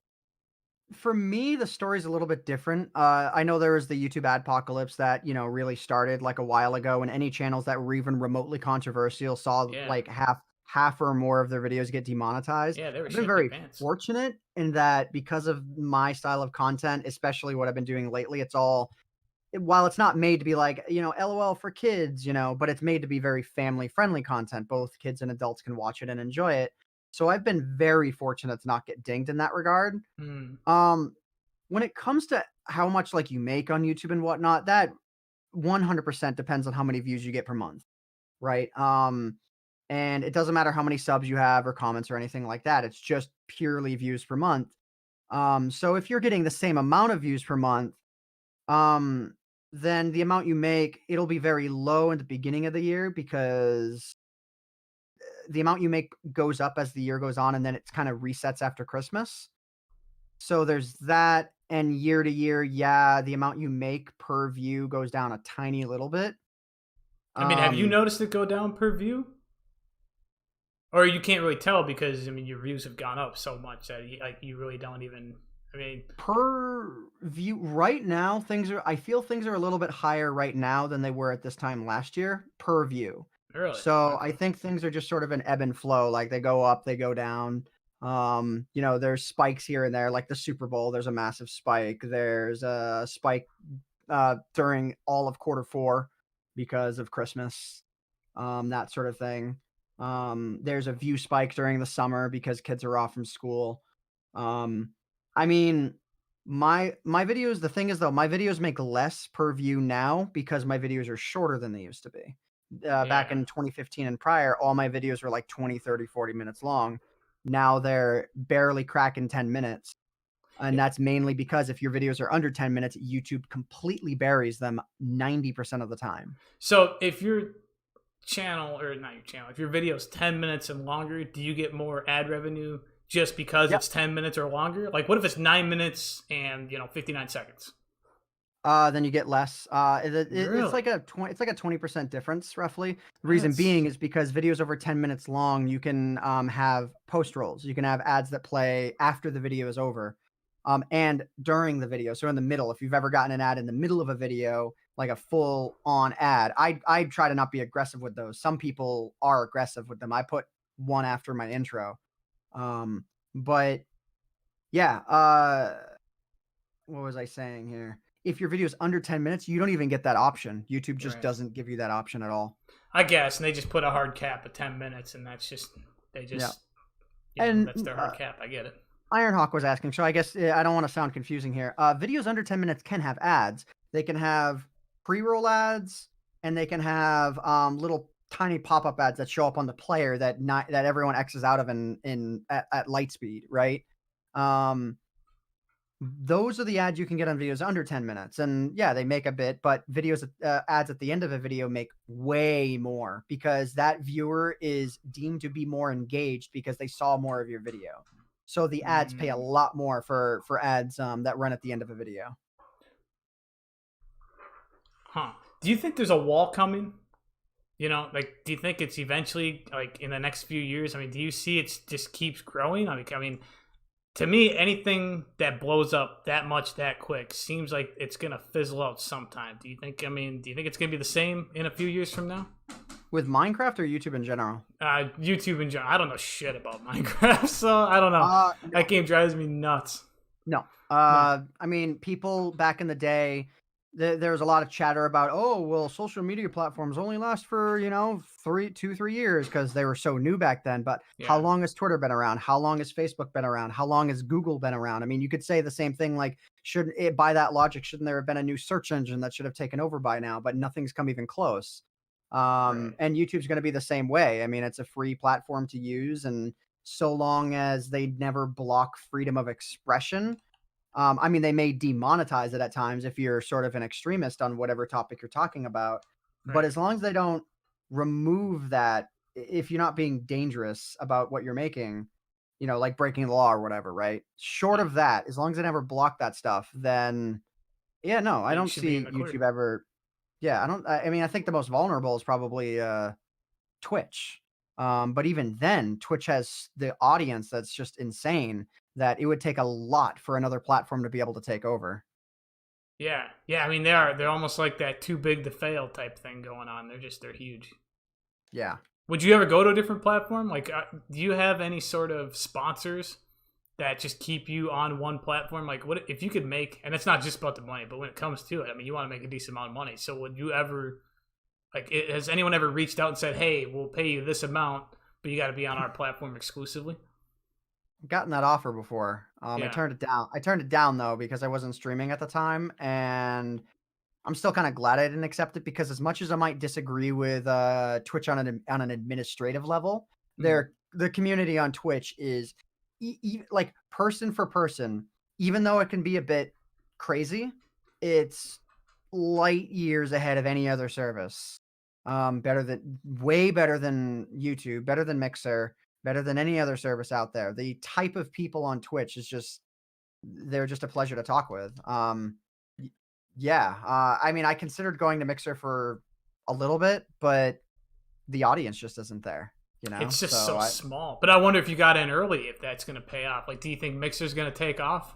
Speaker 2: for me, the story's a little bit different. I know there was the YouTube adpocalypse that, really started like a while ago, and any channels that were even remotely controversial saw
Speaker 1: Yeah,
Speaker 2: like half or more of their videos get demonetized.
Speaker 1: yeah, they were
Speaker 2: I've been
Speaker 1: shitting their
Speaker 2: very
Speaker 1: pants.
Speaker 2: fortunate in that because of my style of content, especially what I've been doing lately, it's all while it's not made to be like, LOL for kids, but it's made to be very family friendly content. Both kids and adults can watch it and enjoy it. So I've been very fortunate to not get dinged in that regard.
Speaker 1: Hmm.
Speaker 2: Um, when it comes to how much like you make on YouTube and whatnot, that 100% depends on how many views you get per month, right? And it doesn't matter how many subs you have or comments or anything like that. It's just purely views per month. So if you're getting the same amount of views per month, um, then the amount you make, it'll be very low in the beginning of the year because the amount you make goes up as the year goes on and then it kind of resets after Christmas. So there's that, and year to year, yeah, the amount you make per view goes down a tiny little bit.
Speaker 1: I mean, have you
Speaker 2: Um,
Speaker 1: noticed it go down per view? Or you can't really tell because I mean your views have gone up so much that you really don't even. I mean,
Speaker 2: per view right now, I feel things are a little bit higher right now than they were at this time last year per view.
Speaker 1: really?
Speaker 2: So I
Speaker 1: Okay.
Speaker 2: think things are just sort of an ebb and flow, like they go up, they go down. There's spikes here and there, like the Super Bowl, there's a massive spike. There's a spike during all of quarter four because of Christmas, that sort of thing. There's a view spike during the summer because kids are off from school. Um, I mean, my videos. The thing is, though, my videos make less per view now because my videos are shorter than they used to be. Back
Speaker 1: Yeah.
Speaker 2: in 2015 and prior, all my videos were like 20, 30, 40 minutes long. Now they're barely cracking 10 minutes. And that's mainly because if your videos are under 10 minutes, YouTube completely buries them 90% of the time.
Speaker 1: So if your channel or not your channel, if your video is 10 minutes and longer, do you get more ad revenue just because
Speaker 2: Yep.
Speaker 1: it's 10 minutes or longer? Like, what if it's 9 minutes and 59 seconds?
Speaker 2: Then you get less. It's
Speaker 1: Really?
Speaker 2: like it's like a 20% difference roughly. The reason
Speaker 1: That's
Speaker 2: being is because videos over 10 minutes long, you can have post rolls. You can have ads that play after the video is over, and during the video. So in the middle, if you've ever gotten an ad in the middle of a video, like a full on ad, I try to not be aggressive with those. Some people are aggressive with them. I put one after my intro. But yeah, what was I saying here? If your video is under 10 minutes, you don't even get that option. YouTube just
Speaker 1: right.
Speaker 2: doesn't give you that option at all.
Speaker 1: I guess, and they just put a hard cap at 10 minutes, and that's just they
Speaker 2: Yeah.
Speaker 1: just that's
Speaker 2: And
Speaker 1: their hard cap. I get it.
Speaker 2: Ironhawk was asking, so I guess I don't want to sound confusing here. Videos under 10 minutes can have ads. They can have pre-roll ads, and they can have little tiny pop-up ads that show up on the player that everyone X's out of at light speed, right? Um, those are the ads you can get on videos under 10 minutes. And yeah, they make a bit, but ads at the end of a video make way more because that viewer is deemed to be more engaged because they saw more of your video. So the ads pay a
Speaker 1: Mm.
Speaker 2: lot more for ads that run at the end of a video.
Speaker 1: Huh. Do you think there's a wall coming? You know, like, do you think it's eventually, like, in the next few years? I mean, do you see it just keeps growing? I mean, to me, anything that blows up that much that quick seems like it's gonna fizzle out sometime. Do you think? I mean, do you think it's gonna be the same in a few years from now?
Speaker 2: With Minecraft or YouTube in general?
Speaker 1: YouTube in general. I don't know shit about Minecraft, so I don't know. That game drives me nuts.
Speaker 2: No.
Speaker 1: No.
Speaker 2: I mean, people back in the day, there was a lot of chatter about, oh, well, social media platforms only last for, 3 years because they were so new back then. But how
Speaker 1: Yeah.
Speaker 2: long has Twitter been around? How long has Facebook been around? How long has Google been around? I mean, you could say the same thing, like, by that logic, shouldn't there have been a new search engine that should have taken over by now? But nothing's come even close.
Speaker 1: Right.
Speaker 2: And YouTube's going to be the same way. I mean, it's a free platform to use. And so long as they never block freedom of expression, I mean, they may demonetize it at times if you're sort of an extremist on whatever topic you're talking about. But
Speaker 1: Right.
Speaker 2: as long as they don't remove that, if you're not being dangerous about what you're making, like breaking the law or whatever, right? Short
Speaker 1: Yeah.
Speaker 2: of that, as long as they never block that stuff, then yeah, no, I
Speaker 1: You
Speaker 2: don't
Speaker 1: should be in
Speaker 2: see
Speaker 1: the clear.
Speaker 2: YouTube ever. Yeah, I don't. I mean, I think the most vulnerable is probably Twitch. But even then, Twitch has the audience that's just insane that it would take a lot for another platform to be able to take over.
Speaker 1: Yeah. Yeah. I mean, they're almost like that too big to fail type thing going on. They're huge.
Speaker 2: Yeah.
Speaker 1: Would you ever go to a different platform? Like, do you have any sort of sponsors that just keep you on one platform? Like, what if you could make? And it's not just about the money, but when it comes to it, I mean, you want to make a decent amount of money. So, would you ever has anyone ever reached out and said, "Hey, we'll pay you this amount, but you got to be on our platform exclusively"?
Speaker 2: Gotten that offer before. I
Speaker 1: Yeah.
Speaker 2: turned it down. I turned it down though because I wasn't streaming at the time, and I'm still kind of glad I didn't accept it because as much as I might disagree with Twitch on an administrative level,
Speaker 1: Mm.
Speaker 2: the community on Twitch is like person for person. Even though it can be a bit crazy, it's light years ahead of any other service. Way better than YouTube, better than Mixer, better than any other service out there. The type of people on Twitch is just they're just a pleasure to talk with. Y yeah, I mean, I considered going to Mixer for a little bit, but the audience just isn't there,
Speaker 1: It's just
Speaker 2: So
Speaker 1: so small. But I wonder if you got in early, if that's going to pay off. Like, do you think Mixer's going to take off?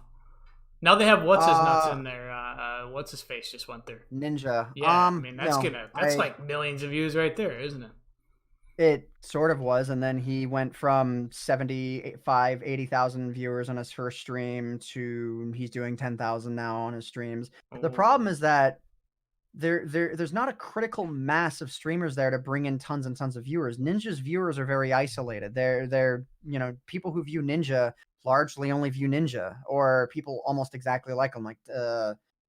Speaker 1: Now they have what's his nuts
Speaker 2: uh,
Speaker 1: in there. What's his face just went there.
Speaker 2: Ninja,
Speaker 1: Yeah, I mean
Speaker 2: no,
Speaker 1: that's like millions of views right there, isn't it?
Speaker 2: it sort of was, and then he went from 80,000 viewers on his first stream to he's doing 10,000 now on his streams. The problem
Speaker 1: Oh,
Speaker 2: is that there's not a critical mass of streamers there to bring in tons and tons of viewers. Ninja's viewers are very isolated. They're people who view Ninja largely only view Ninja or people almost exactly like him, like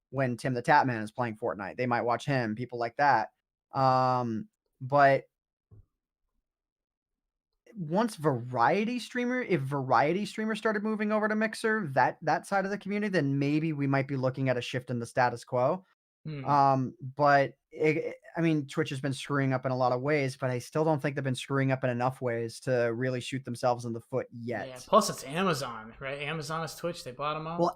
Speaker 2: when Tim the Tatman is playing Fortnite, they might watch him. People like that. But if variety streamers started moving over to Mixer, that side of the community, then maybe we might be looking at a shift in the status quo.
Speaker 1: hmm.
Speaker 2: But I mean, Twitch has been screwing up in a lot of ways, but I still don't think they've been screwing up in enough ways to really shoot themselves in the foot yet.
Speaker 1: Yeah. Plus, it's Amazon, right? Amazon is Twitch. They bought them out.
Speaker 2: Well,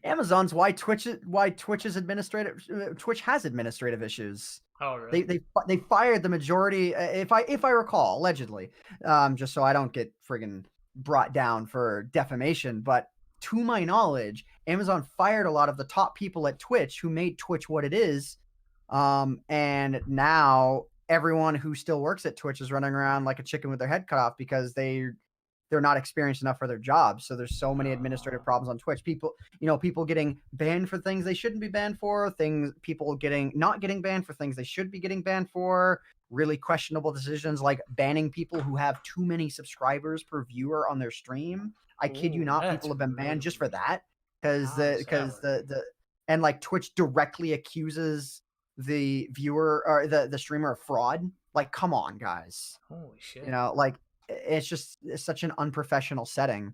Speaker 2: Amazon's why Twitch has administrative issues.
Speaker 1: Oh, really?
Speaker 2: They fired the majority, if I recall, allegedly, just so I don't get friggin' brought down for defamation. But to my knowledge, Amazon fired a lot of the top people at Twitch who made Twitch what it is, and now everyone who still works at Twitch is running around like a chicken with their head cut off because they're not experienced enough for their jobs. So there's so many administrative problems on Twitch. People getting banned for things they shouldn't be banned for, people not getting banned for things they should be getting banned for, really questionable decisions like banning people who have too many subscribers per viewer on their stream. I kid you
Speaker 1: Oh,
Speaker 2: not,
Speaker 1: that's
Speaker 2: people have been
Speaker 1: really
Speaker 2: banned just for
Speaker 1: weird.
Speaker 2: that because
Speaker 1: How does that work?
Speaker 2: and like Twitch directly accuses the viewer or the streamer of fraud Like, come on, guys.
Speaker 1: Holy shit.
Speaker 2: You know, like it's such an unprofessional setting.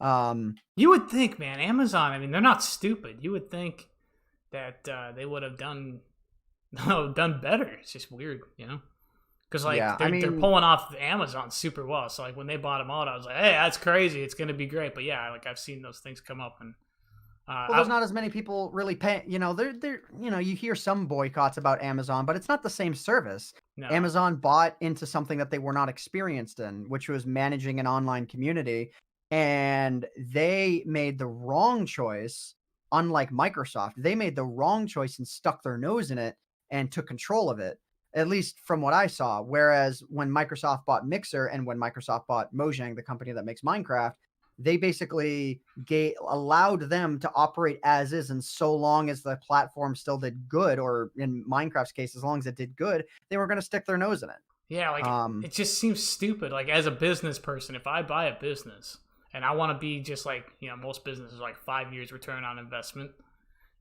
Speaker 1: You would think, man, Amazon, I mean, they're not stupid. You would think that they would have done done better. It's just weird, you know? Because
Speaker 2: Yeah,
Speaker 1: like
Speaker 2: I
Speaker 1: they're
Speaker 2: mean,
Speaker 1: pulling off Amazon super well. So like when they bought them out, I was like, hey, that's crazy. It's gonna be great. But yeah, like I've seen those things come up, and
Speaker 2: well, there's not as many people really paying. You know, you hear some boycotts about Amazon, but it's not the same service.
Speaker 1: no,
Speaker 2: Amazon bought into something that they were not experienced in, which was managing an online community, and they made the wrong choice. Unlike Microsoft, they made the wrong choice and stuck their nose in it and took control of it. At least from what I saw. Whereas when Microsoft bought Mixer and when Microsoft bought Mojang, the company that makes Minecraft, they basically allowed them to operate as is, and so long as the platform still did good, or in Minecraft's case, as long as it did good, they were going to stick their nose in it.
Speaker 1: yeah, like it just seems stupid. Like as a business person, if I buy a business and I want to be just like most businesses, like 5 years return on investment.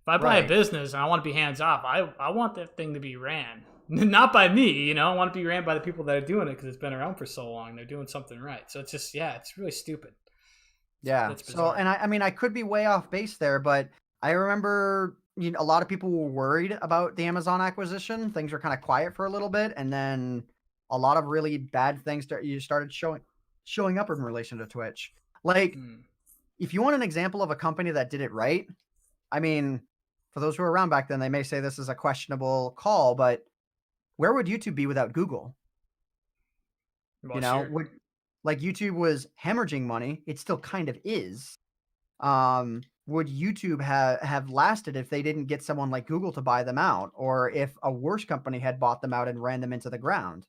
Speaker 1: If I buy a
Speaker 2: Right.
Speaker 1: business and I want to be hands off, I want that thing to be ran. Not by me, I want it to be ran by the people that are doing it because it's been around for so long. They're doing something right. So it's just, yeah, it's really stupid.
Speaker 2: Yeah.
Speaker 1: It's
Speaker 2: So,
Speaker 1: bizarre.
Speaker 2: and I mean, I could be way off base there, but I remember, a lot of people were worried about the Amazon acquisition. Things were kind of quiet for a little bit, and then a lot of really bad things started showing up in relation to Twitch. Like,
Speaker 1: Hmm.
Speaker 2: if you want an example of a company that did it right, I mean, for those who were around back then, they may say this is a questionable call, but where would YouTube be without Google?
Speaker 1: Well, sure.
Speaker 2: Would like YouTube was hemorrhaging money, it still kind of is. Would YouTube have lasted if they didn't get someone like Google to buy them out, or if a worse company had bought them out and ran them into the ground?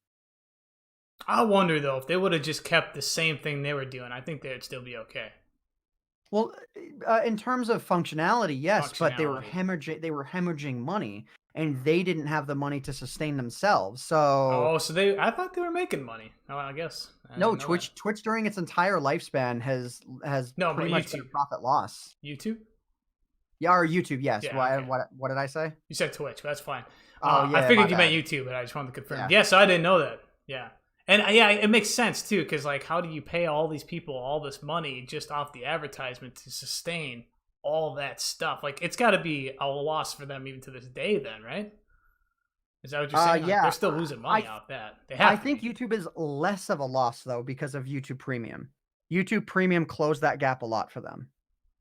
Speaker 1: I wonder though if they would have just kept the same thing they were doing. I think they'd still be okay.
Speaker 2: Well, in terms of functionality, yes, but
Speaker 1: Functionality.
Speaker 2: they were hemorrhaging money, and they didn't have the money to sustain themselves. So
Speaker 1: Oh, so I thought they were making money. Oh, I guess I
Speaker 2: no,
Speaker 1: didn't know that.
Speaker 2: Twitch during its entire lifespan has
Speaker 1: No, but
Speaker 2: pretty much been
Speaker 1: YouTube.
Speaker 2: a profit loss.
Speaker 1: YouTube.
Speaker 2: Yeah, or YouTube, yes.
Speaker 1: Yeah. Okay.
Speaker 2: What did I say?
Speaker 1: You said Twitch. That's fine.
Speaker 2: Oh
Speaker 1: I
Speaker 2: yeah, my
Speaker 1: figured you meant
Speaker 2: bad.
Speaker 1: YouTube, but I just wanted to confirm.
Speaker 2: Yeah.
Speaker 1: Yeah, so I didn't know that. Yeah. And yeah, it makes sense too, because like, how do you pay all these people all this money just off the advertisement to sustain all that stuff? Like, it's got to be a loss for them even to this day, then, right? Is that what you're saying? Like, they're
Speaker 2: Yeah.
Speaker 1: still losing money
Speaker 2: I
Speaker 1: off that. They have
Speaker 2: I
Speaker 1: to
Speaker 2: think
Speaker 1: be.
Speaker 2: YouTube is less of a loss though because of YouTube Premium. YouTube Premium closed that gap a lot for them.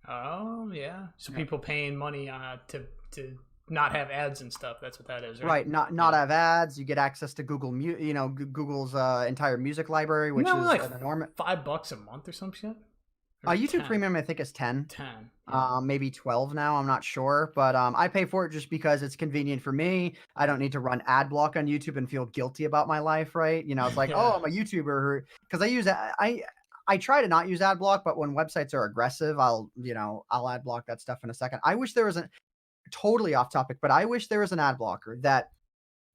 Speaker 1: Oh yeah. So
Speaker 2: Yeah.
Speaker 1: people paying money to not have ads and stuff. That's what that is, right?
Speaker 2: Right, not
Speaker 1: Yeah.
Speaker 2: have ads. You get access to Google's entire music library,
Speaker 1: You
Speaker 2: which
Speaker 1: know,
Speaker 2: is
Speaker 1: like
Speaker 2: an enormous.
Speaker 1: $5 a month or some shit. Or is it
Speaker 2: YouTube
Speaker 1: 10?
Speaker 2: Premium, I think, is 10,
Speaker 1: 10. Yeah.
Speaker 2: maybe 12 now. I'm not sure, but I pay for it just because it's convenient for me. I don't need to run ad block on YouTube and feel guilty about my life, right? It's like, oh,
Speaker 1: Yeah.
Speaker 2: I'm a YouTuber because I try to not use ad block, but when websites are aggressive, I'll ad block that stuff in a second. I wish there was a totally off topic, but I wish there was an ad blocker that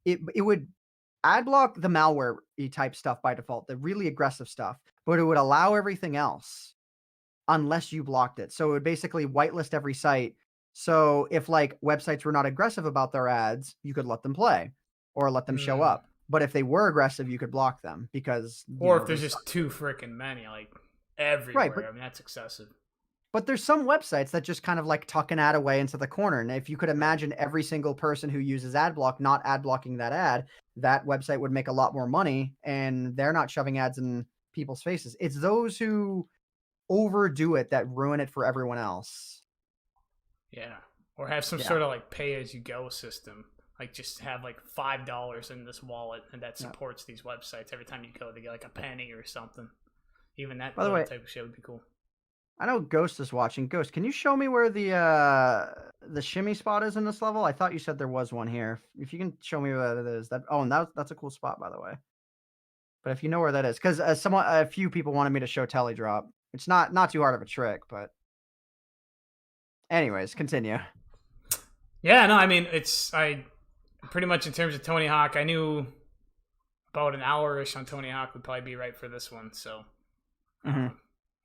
Speaker 2: it would ad block the malware type stuff by default, the really aggressive stuff, but it would allow everything else unless you blocked it. So it would basically whitelist every site. So if like websites were not aggressive about their ads, you could let them play or let them show
Speaker 1: Mm.
Speaker 2: up. But if they were aggressive, you could block them because
Speaker 1: Or if there's
Speaker 2: there's
Speaker 1: just too freaking many, like
Speaker 2: right,
Speaker 1: everywhere. I mean, that's excessive.
Speaker 2: but there's some websites that just kind of like tuck an ad away into the corner. And if you could
Speaker 1: Right.
Speaker 2: imagine every single person who uses ad block not ad blocking that ad, that website would make a lot more money and they're not shoving ads in people's faces. It's those who overdo it that ruin it for everyone else.
Speaker 1: Yeah. Or have some
Speaker 2: Yeah.
Speaker 1: sort of like pay as you go system. Like just have like $5 in this wallet and that
Speaker 2: Yeah.
Speaker 1: supports these websites. Every time you go, they get like a penny or something. Even that
Speaker 2: By the
Speaker 1: little
Speaker 2: way,
Speaker 1: type of shit would be cool.
Speaker 2: I know Ghost is watching. Ghost, can you show me where the shimmy spot is in this level? I thought you said there was one here. If you can show me where it is, and that's a cool spot, by the way. But if you know where that is, because a few people wanted me to show Telly Drop. It's not too hard of a trick, but anyways, continue.
Speaker 1: Yeah, no, I mean, I pretty much in terms of Tony Hawk, I knew about an hour-ish on Tony Hawk would probably be right for this one. So,
Speaker 2: Mhm.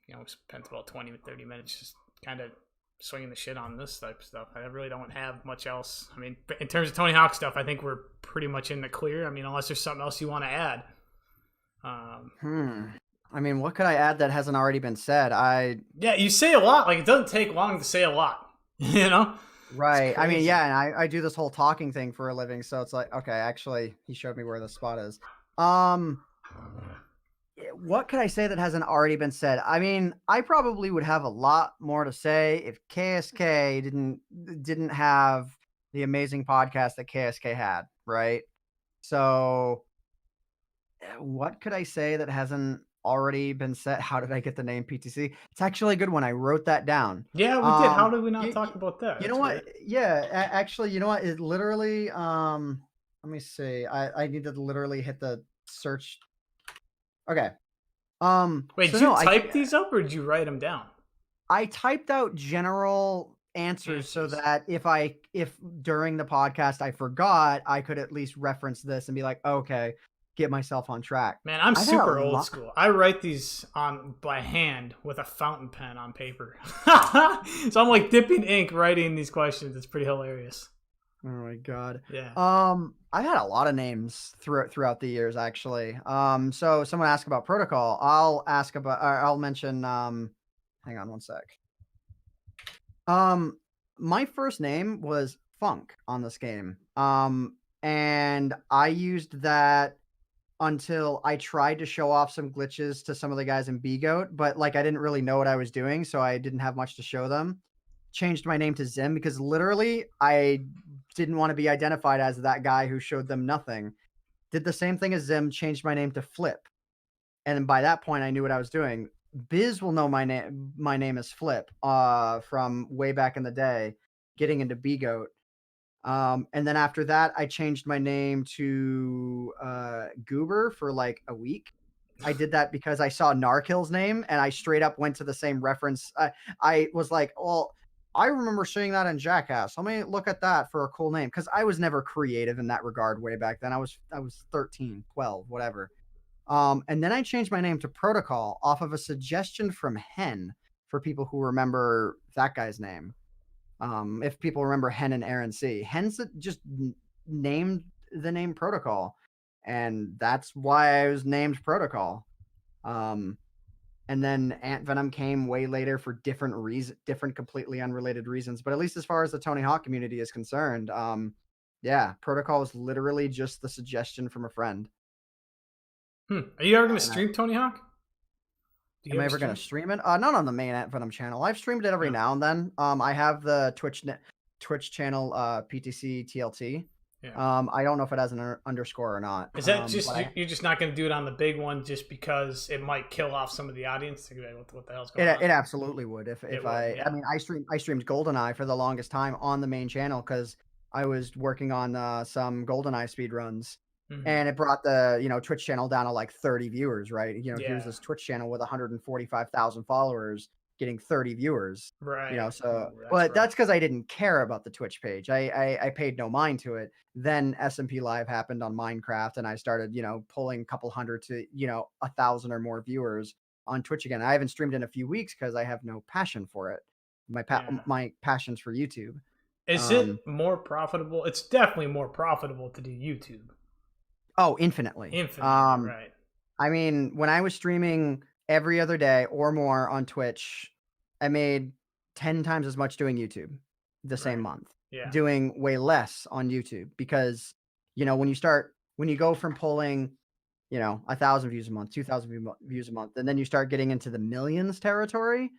Speaker 1: we spent about 20 to 30 minutes just kind of swinging the shit on this type of stuff. I really don't have much else. I mean, in terms of Tony Hawk stuff, I think we're pretty much in the clear. I mean, unless there's something else you want to add.
Speaker 2: I mean, what could I add that hasn't already been said?
Speaker 1: Yeah, you say a lot. Like, it doesn't take long to say a lot. You know?
Speaker 2: Right. I mean, yeah, and I do this whole talking thing for a living, so it's like, okay, actually, he showed me where the spot is. What could I say that hasn't already been said? I mean, I probably would have a lot more to say if KSK didn't have the amazing podcast that KSK had, right? So, what could I say that hasn't already been said? How did I get the name PTC? It's actually a good one. I wrote that down.
Speaker 1: Yeah, we did. How did we not talk about that?
Speaker 2: You know what? Weird. Yeah, actually, you know what? It literally, let me see. I need to literally hit the search. Okay.
Speaker 1: Wait, did you type these up or did you write them down?
Speaker 2: I typed out general answers so that if during the podcast I forgot, I could at least reference this and be like, okay, get myself on track.
Speaker 1: Man, I'm super old school. I write these by hand with a fountain pen on paper. So I'm like dipping ink writing these questions. It's pretty hilarious.
Speaker 2: Oh my god.
Speaker 1: Yeah.
Speaker 2: I had a lot of names throughout the years actually. So someone asked about pRoToCoL. I'll mention hang on one sec. My first name was Funk on this game. And I used that until I tried to show off some glitches to some of the guys in BGoat, but like I didn't really know what I was doing, so I didn't have much to show them. Changed my name to Zim because literally I didn't want to be identified as that guy who showed them nothing. Did the same thing as Zim, changed my name to Flip. And by that point I knew what I was doing. Biz will know my name is Flip from way back in the day, getting into BGoat. And then after that, I changed my name to Goober for like a week. I did that because I saw Narkill's name and I straight up went to the same reference. I was like, well, I remember seeing that in Jackass. Let me look at that for a cool name. Because I was never creative in that regard way back then. I was 13, 12, whatever. And then I changed my name to pRoToCoL off of a suggestion from Hen for people who remember that guy's name. If people remember Hen and Aaron C. Hen's just named the name pRoToCoL, and that's why I was named pRoToCoL. And then Ant Venom came way later for different completely unrelated reasons. But at least as far as the Tony Hawk community is concerned, yeah, pRoToCoL is literally just the suggestion from a friend.
Speaker 1: Are you ever going to stream Tony Hawk?
Speaker 2: Am I ever going to stream it? Not on the main Ant Venom channel. I've streamed it every now and then. I have the Twitch channel PTC TLT. Yeah. I don't know if it has an underscore or not.
Speaker 1: Is that just you're just not going to do it on the big one just because it might kill off some of the audience? What the hell's going on? It
Speaker 2: absolutely would. I mean, I streamed GoldenEye for the longest time on the main channel because I was working on some GoldenEye speed runs. Mm-hmm. And it brought the Twitch channel down to like 30 viewers, right? Here's this Twitch channel with 145,000 followers getting 30 viewers,
Speaker 1: right?
Speaker 2: So but that's because I didn't care about the Twitch page. I paid no mind to it. Then SMP Live happened on Minecraft, and I started pulling a couple hundred to 1,000 or more viewers on Twitch again. I haven't streamed in a few weeks because I have no passion for it. My passion's for YouTube.
Speaker 1: Is it more profitable? It's definitely more profitable to do YouTube.
Speaker 2: Oh, infinitely.
Speaker 1: Right.
Speaker 2: I mean, when I was streaming every other day or more on Twitch, I made 10 times as much doing YouTube the same month.
Speaker 1: Yeah.
Speaker 2: Doing way less on YouTube because, when you go from pulling, 1,000 views a month, 2,000 views a month, and then you start getting into the millions territory,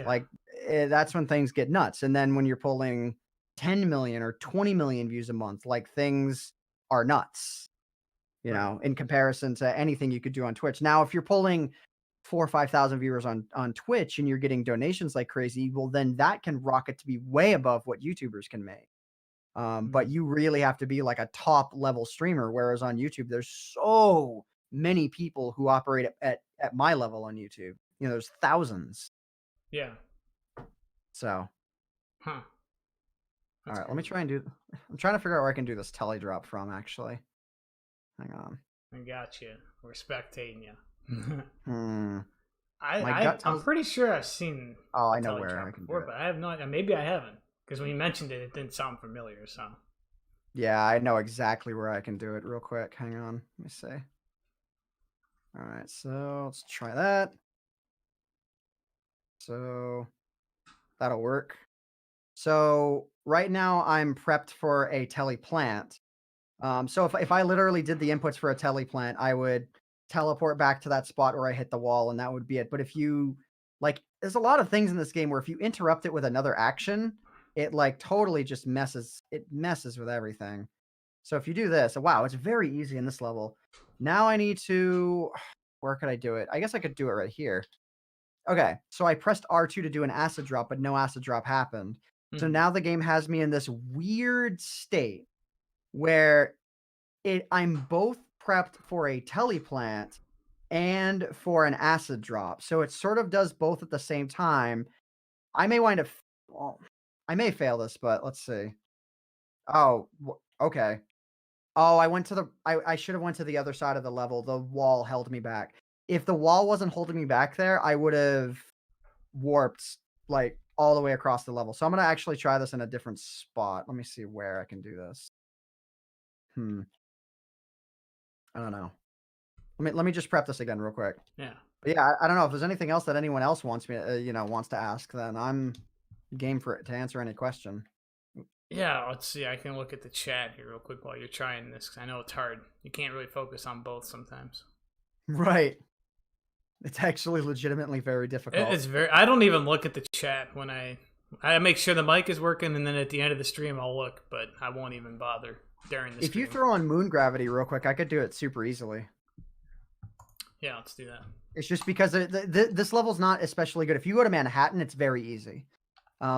Speaker 2: like that's when things get nuts. And then when you're pulling 10 million or 20 million views a month, like things are nuts. In comparison to anything you could do on Twitch. Now, if you're pulling 4,000 or 5,000 viewers on Twitch and you're getting donations like crazy, well, then that can rocket to be way above what YouTubers can make. But you really have to be like a top level streamer. Whereas on YouTube, there's so many people who operate at my level on YouTube. There's thousands.
Speaker 1: Yeah.
Speaker 2: So.
Speaker 1: Huh.
Speaker 2: All right, let me try and I'm trying to figure out where I can do this tele drop from, actually. Hang on.
Speaker 1: I got you. We're spectating you.
Speaker 2: My gut
Speaker 1: I'm
Speaker 2: tells.
Speaker 1: pretty sure I've seen
Speaker 2: Oh,
Speaker 1: a
Speaker 2: I know
Speaker 1: telly
Speaker 2: where I
Speaker 1: drop
Speaker 2: can do
Speaker 1: before,
Speaker 2: it.
Speaker 1: but I have no idea. Maybe I haven't, because when you mentioned it, it didn't sound familiar. So
Speaker 2: Yeah, I know exactly where I can do it real quick. Hang on. Let me see. All right, so let's try that. So that'll work. So right now I'm prepped for a tele plant. So if I literally did the inputs for a tele plant, I would teleport back to that spot where I hit the wall, and that would be it. But if you like, there's a lot of things in this game where if you interrupt it with another action, it like totally just messes. It messes with everything. So if you do this, wow, it's very easy in this level. Now I need to. Where could I do it? I guess I could do it right here. Okay, so I pressed R2 to do an acid drop, but no acid drop happened. So
Speaker 1: Mhm.
Speaker 2: now the game has me in this weird state where I'm both prepped for a teleplant and for an acid drop. So it sort of does both at the same time. I may wind up well, I may fail this, but let's see. Oh, okay. Oh, I went to the I should have went to the other side of the level. The wall held me back. If the wall wasn't holding me back there, I would have warped like all the way across the level. So I'm gonna actually try this in a different spot. Let me see where I can do this. Hmm. I don't know. Let me just prep this again real quick.
Speaker 1: yeah,
Speaker 2: But yeah, I don't know if there's anything else that anyone else wants me, wants to ask. Then I'm game for it to answer any question.
Speaker 1: yeah. Let's see. I can look at the chat here real quick while you're trying this, 'cause I know it's hard. You can't really focus on both sometimes.
Speaker 2: Right. It's actually legitimately very difficult.
Speaker 1: It's very. I don't even look at the chat when I make sure the mic is working, and then at the end of the stream I'll look, but I won't even bother during the
Speaker 2: If you
Speaker 1: stream.
Speaker 2: throw on moon gravity real quick, I could do it super easily.
Speaker 1: Yeah, let's do that.
Speaker 2: It's just because this level's not especially good. If you go to Manhattan, it's very easy.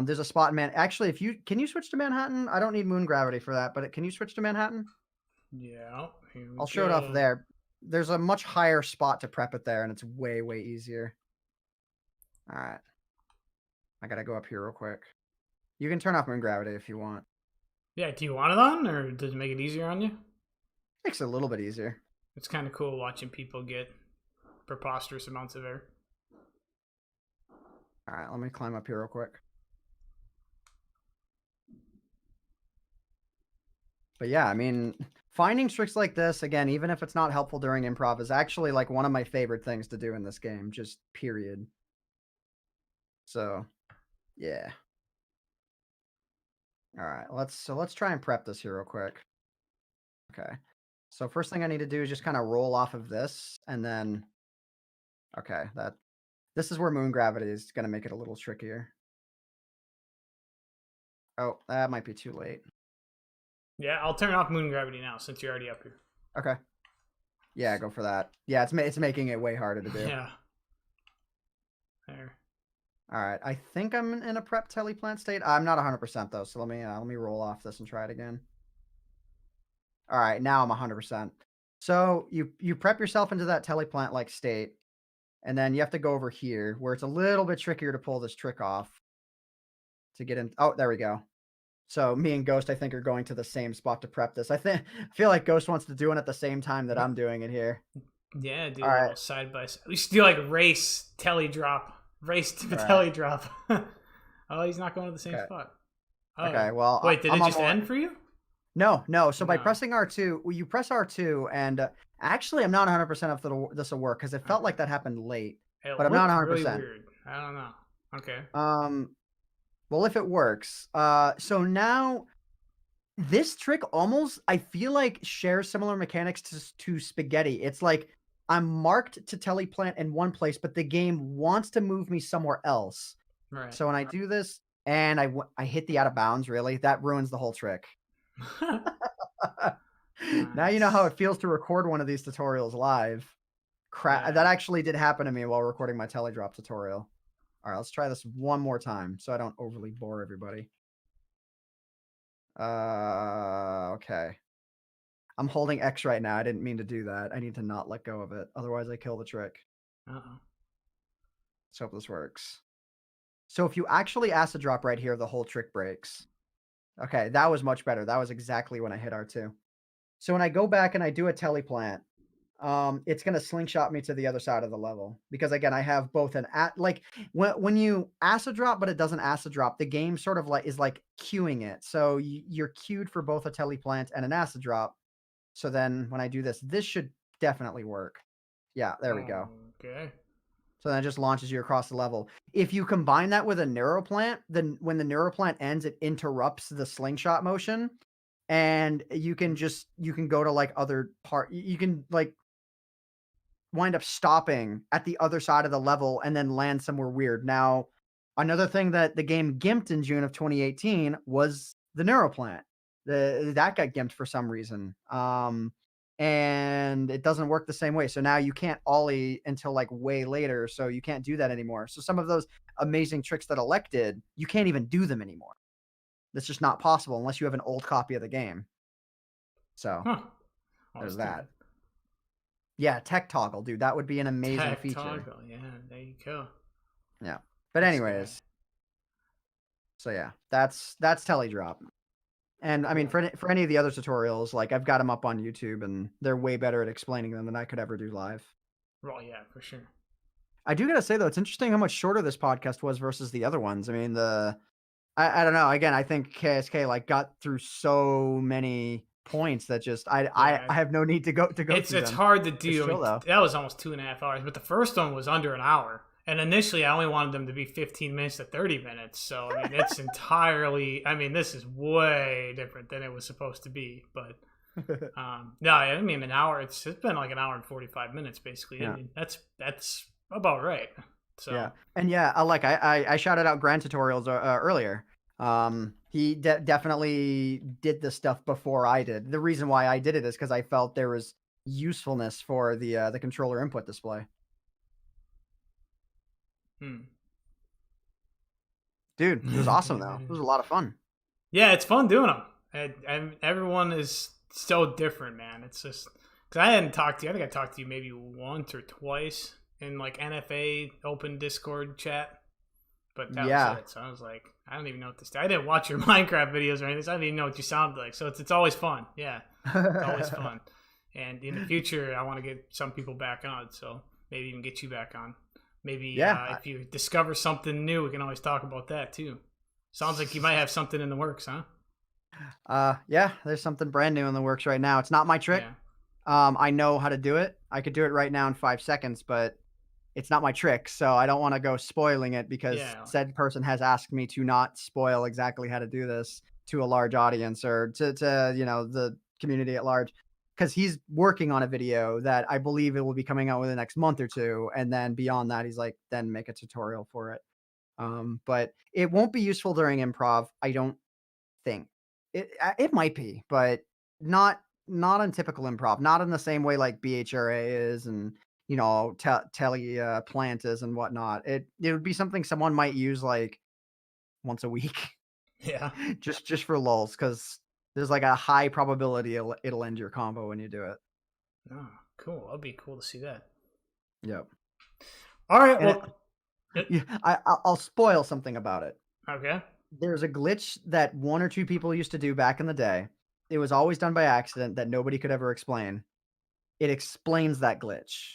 Speaker 2: There's a spot in Actually, if you can you switch to Manhattan? I don't need moon gravity for that, but can you switch to Manhattan?
Speaker 1: Yeah, here we
Speaker 2: I'll show it off
Speaker 1: go.
Speaker 2: there. There's a much higher spot to prep it there, and it's way, way easier. All right. I gotta go up here real quick. You can turn off moon gravity if you want.
Speaker 1: Yeah, do you want it on, or does it make it easier on you?
Speaker 2: Makes it a little bit easier.
Speaker 1: It's kind of cool watching people get preposterous amounts of air.
Speaker 2: All right, let me climb up here real quick. But yeah, I mean, finding tricks like this, again, even if it's not helpful during improv, is actually like one of my favorite things to do in this game, just period. So, yeah. All right, let's try and prep this here real quick. Okay. So first thing I need to do is just kind of roll off of this, and then okay, this is where moon gravity is going to make it a little trickier. Oh, that might be too late.
Speaker 1: Yeah, I'll turn off moon gravity now since you're already up here.
Speaker 2: Okay. Yeah, go for that. Yeah, it's making it way harder to do.
Speaker 1: Yeah. There.
Speaker 2: All right, I think I'm in a prep teleplant state. I'm not 100% though, so let me roll off this and try it again. All right, now I'm 100%. So you prep yourself into that teleplant like state, and then you have to go over here where it's a little bit trickier to pull this trick off to get in. Oh, there we go. So me and Ghost, I think, are going to the same spot to prep this. I feel like Ghost wants to do it at the same time that I'm doing it here.
Speaker 1: Yeah, do
Speaker 2: All
Speaker 1: a
Speaker 2: right,
Speaker 1: little side by side. We should do like race telly drop. Race to the
Speaker 2: all right.
Speaker 1: telly drop. Oh, he's not going to the same
Speaker 2: Okay.
Speaker 1: spot. Oh.
Speaker 2: Okay. Well,
Speaker 1: Wait, did
Speaker 2: I'm
Speaker 1: it
Speaker 2: on
Speaker 1: just
Speaker 2: more.
Speaker 1: end for you?
Speaker 2: No. So by
Speaker 1: No.
Speaker 2: pressing R2, well, you press R2, and actually, I'm not 100% if this will work because it felt
Speaker 1: Okay.
Speaker 2: like that happened late,
Speaker 1: It
Speaker 2: but I'm not
Speaker 1: looked really
Speaker 2: 100%.
Speaker 1: weird. I don't know. Okay.
Speaker 2: Well, if it works, so now this trick almost I feel like shares similar mechanics to spaghetti. It's like I'm marked to teleplant in one place, but the game wants to move me somewhere else.
Speaker 1: Right.
Speaker 2: So when I do this and I hit the out of bounds, really, that ruins the whole trick. Now you know how
Speaker 1: Nice.
Speaker 2: it feels to record one of these tutorials live.
Speaker 1: Yeah.
Speaker 2: That actually did happen to me while recording my teledrop tutorial. All right, let's try this one more time so I don't overly bore everybody. Okay. I'm holding X right now. I didn't mean to do that. I need to not let go of it. Otherwise, I kill the trick.
Speaker 1: Uh-oh.
Speaker 2: Let's hope this works. So if you actually acid drop right here, the whole trick breaks. Okay, that was much better. That was exactly when I hit R2. So when I go back and I do a teleplant, it's gonna slingshot me to the other side of the level because again, I have both like when you acid drop, but it doesn't acid drop, the game sort of like is like queuing it. So you're queued for both a teleplant and an acid drop. So then when I do this, this should definitely work. Yeah, there we go.
Speaker 1: Okay.
Speaker 2: So then it just launches you across the level. If you combine that with a neuroplant, then when the neuroplant ends, it interrupts the slingshot motion, and you can go to like other part. You can like wind up stopping at the other side of the level and then land somewhere weird. Now, another thing that the game gimped in June of 2018 was the neuroplant. That got gimped for some reason. And it doesn't work the same way. So now you can't ollie until like way later. So you can't do that anymore. So some of those amazing tricks that Elect did, you can't even do them anymore. That's just not possible unless you have an old copy of the game. So
Speaker 1: Huh.
Speaker 2: there's
Speaker 1: Too
Speaker 2: that.
Speaker 1: bad.
Speaker 2: Yeah, tech toggle, dude. That would be an amazing
Speaker 1: Tech
Speaker 2: feature.
Speaker 1: toggle. Yeah, there you go.
Speaker 2: Yeah. But anyways, so yeah, that's Teledrop. And I mean,
Speaker 1: Cool.
Speaker 2: for any of the other tutorials, like I've got them up on YouTube, and they're way better at explaining them than I could ever do live.
Speaker 1: Well, yeah, for sure.
Speaker 2: I do gotta say though, it's interesting how much shorter this podcast was versus the other ones. I mean, I don't know. Again, I think KSK like got through so many points that just
Speaker 1: Yeah,
Speaker 2: I have no need to go
Speaker 1: it's
Speaker 2: through them.
Speaker 1: hard to
Speaker 2: It's
Speaker 1: do. I
Speaker 2: chill
Speaker 1: mean,
Speaker 2: though.
Speaker 1: that was almost 2.5 hours, but the first one was under an hour. And initially, I only wanted them to be 15 minutes to 30 minutes. So I mean, it's entirely. I mean, this is way different than it was supposed to be. But no, I mean, an hour. It's been like an hour and 45 minutes basically.
Speaker 2: Yeah.
Speaker 1: I mean, that's about right. So
Speaker 2: Yeah, and yeah, like I shouted out Grand tutorials earlier. He definitely did this stuff before I did. The reason why I did it is because I felt there was usefulness for the controller input display. Dude, it was awesome though. It was a lot of fun.
Speaker 1: Yeah, it's fun doing them. And everyone is so different, man. It's just because I hadn't talked to you. I think I talked to you maybe once or twice in like NFA open Discord chat, but that was it. So I was like, I don't even know what this. I didn't watch your Minecraft videos or anything. So I didn't even know what you sounded like. So it's always fun. Yeah, it's always fun. And in the future, I want to get some people back on. So maybe even get you back on. Maybe if you discover something new, we can always talk about that too. Sounds like you might have something in the works, huh?
Speaker 2: Yeah, there's something brand new in the works right now. It's not my trick.
Speaker 1: Yeah.
Speaker 2: I know how to do it. I could do it right now in 5 seconds, but it's not my trick. So I don't want to go spoiling it because said person has asked me to not spoil exactly how to do this to a large audience or to the community at large. Because he's working on a video that I believe it will be coming out within the next month or two. And then beyond that, he's like, then make a tutorial for it. But it won't be useful during improv, I don't think. It might be, but not in typical improv, not in the same way like BHRA is and plant is and whatnot. It would be something someone might use like once a week.
Speaker 1: Yeah.
Speaker 2: just for lulz, because there's like a high probability it'll end your combo when you do it.
Speaker 1: Oh, cool. That'd be cool to see that.
Speaker 2: Yep.
Speaker 1: All right. Well,
Speaker 2: I'll spoil something about it.
Speaker 1: Okay.
Speaker 2: There's a glitch that 1 or 2 people used to do back in the day. It was always done by accident that nobody could ever explain. It explains that glitch.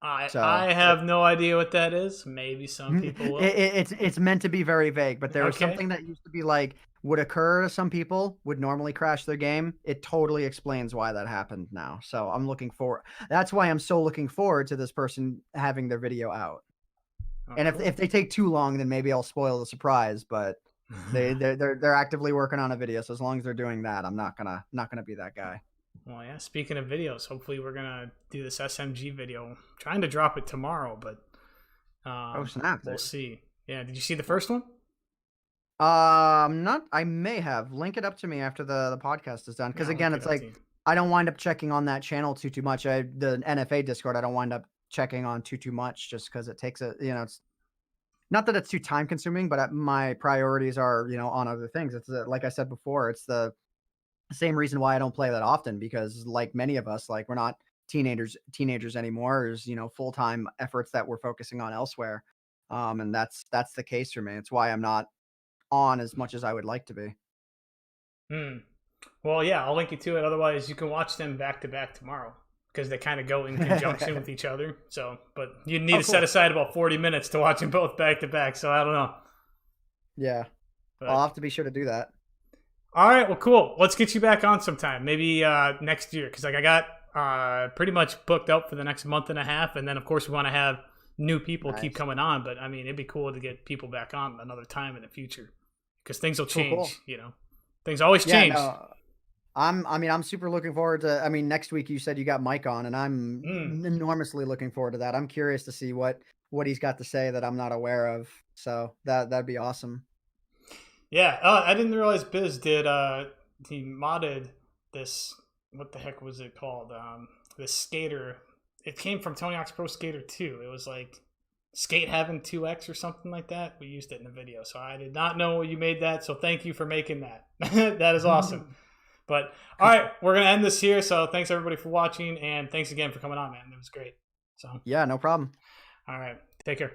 Speaker 1: I have no idea what that is. Maybe some people will.
Speaker 2: It's meant to be very vague, but there was something that used to be like would occur to some people, would normally crash their game. It totally explains why that happened now. So I'm looking forward. That's why I'm so looking forward to this person having their video out. And if they take too long, then maybe I'll spoil the surprise. But they're actively working on a video, so as long as they're doing that, I'm not gonna be that guy.
Speaker 1: Well, yeah. Speaking of videos, hopefully we're gonna do this SMG video. I'm trying to drop it tomorrow, but
Speaker 2: oh snap!
Speaker 1: We'll see. Yeah, did you see the first one?
Speaker 2: Not. I may have. Link it up to me after the podcast is done, because again, it's like I don't wind up checking on that channel too much. The NFA Discord, I don't wind up checking on too much just because it takes it's not that it's too time consuming, but my priorities are on other things. It's like I said before, it's the same reason why I don't play that often, because like many of us, like we're not teenagers anymore. There's full-time efforts that we're focusing on elsewhere, and that's the case for me. It's why I'm not on as much as I would like to be.
Speaker 1: Well, yeah, I'll link you to it. Otherwise, you can watch them back to back tomorrow because they kind of go in conjunction with each other. So, but you need to set aside about 40 minutes to watch them both back to back. So I don't know.
Speaker 2: Yeah,
Speaker 1: But,
Speaker 2: I'll have to be sure to do that.
Speaker 1: all right, well, cool. Let's get you back on sometime, maybe next year, because like I got pretty much booked up for the next month and a half, and then of course we want to have new people keep coming on. But I mean, it'd be cool to get people back on another time in the future because things will change.
Speaker 2: Cool.
Speaker 1: You know, things always change.
Speaker 2: No, I'm super looking forward to. I mean, next week you said you got Mike on, and I'm enormously looking forward to that. I'm curious to see what he's got to say that I'm not aware of. So that'd be awesome.
Speaker 1: Yeah, I didn't realize Biz did. He modded this. What the heck was it called? This skater. It came from Tony Hawk's Pro Skater 2. It was like Skate Heaven 2X or something like that. We used it in the video, so I did not know you made that. So thank you for making that. That is awesome. But all right, we're gonna end this here. So thanks everybody for watching, and thanks again for coming on, man. It was great. So
Speaker 2: yeah, no problem.
Speaker 1: all right, take care.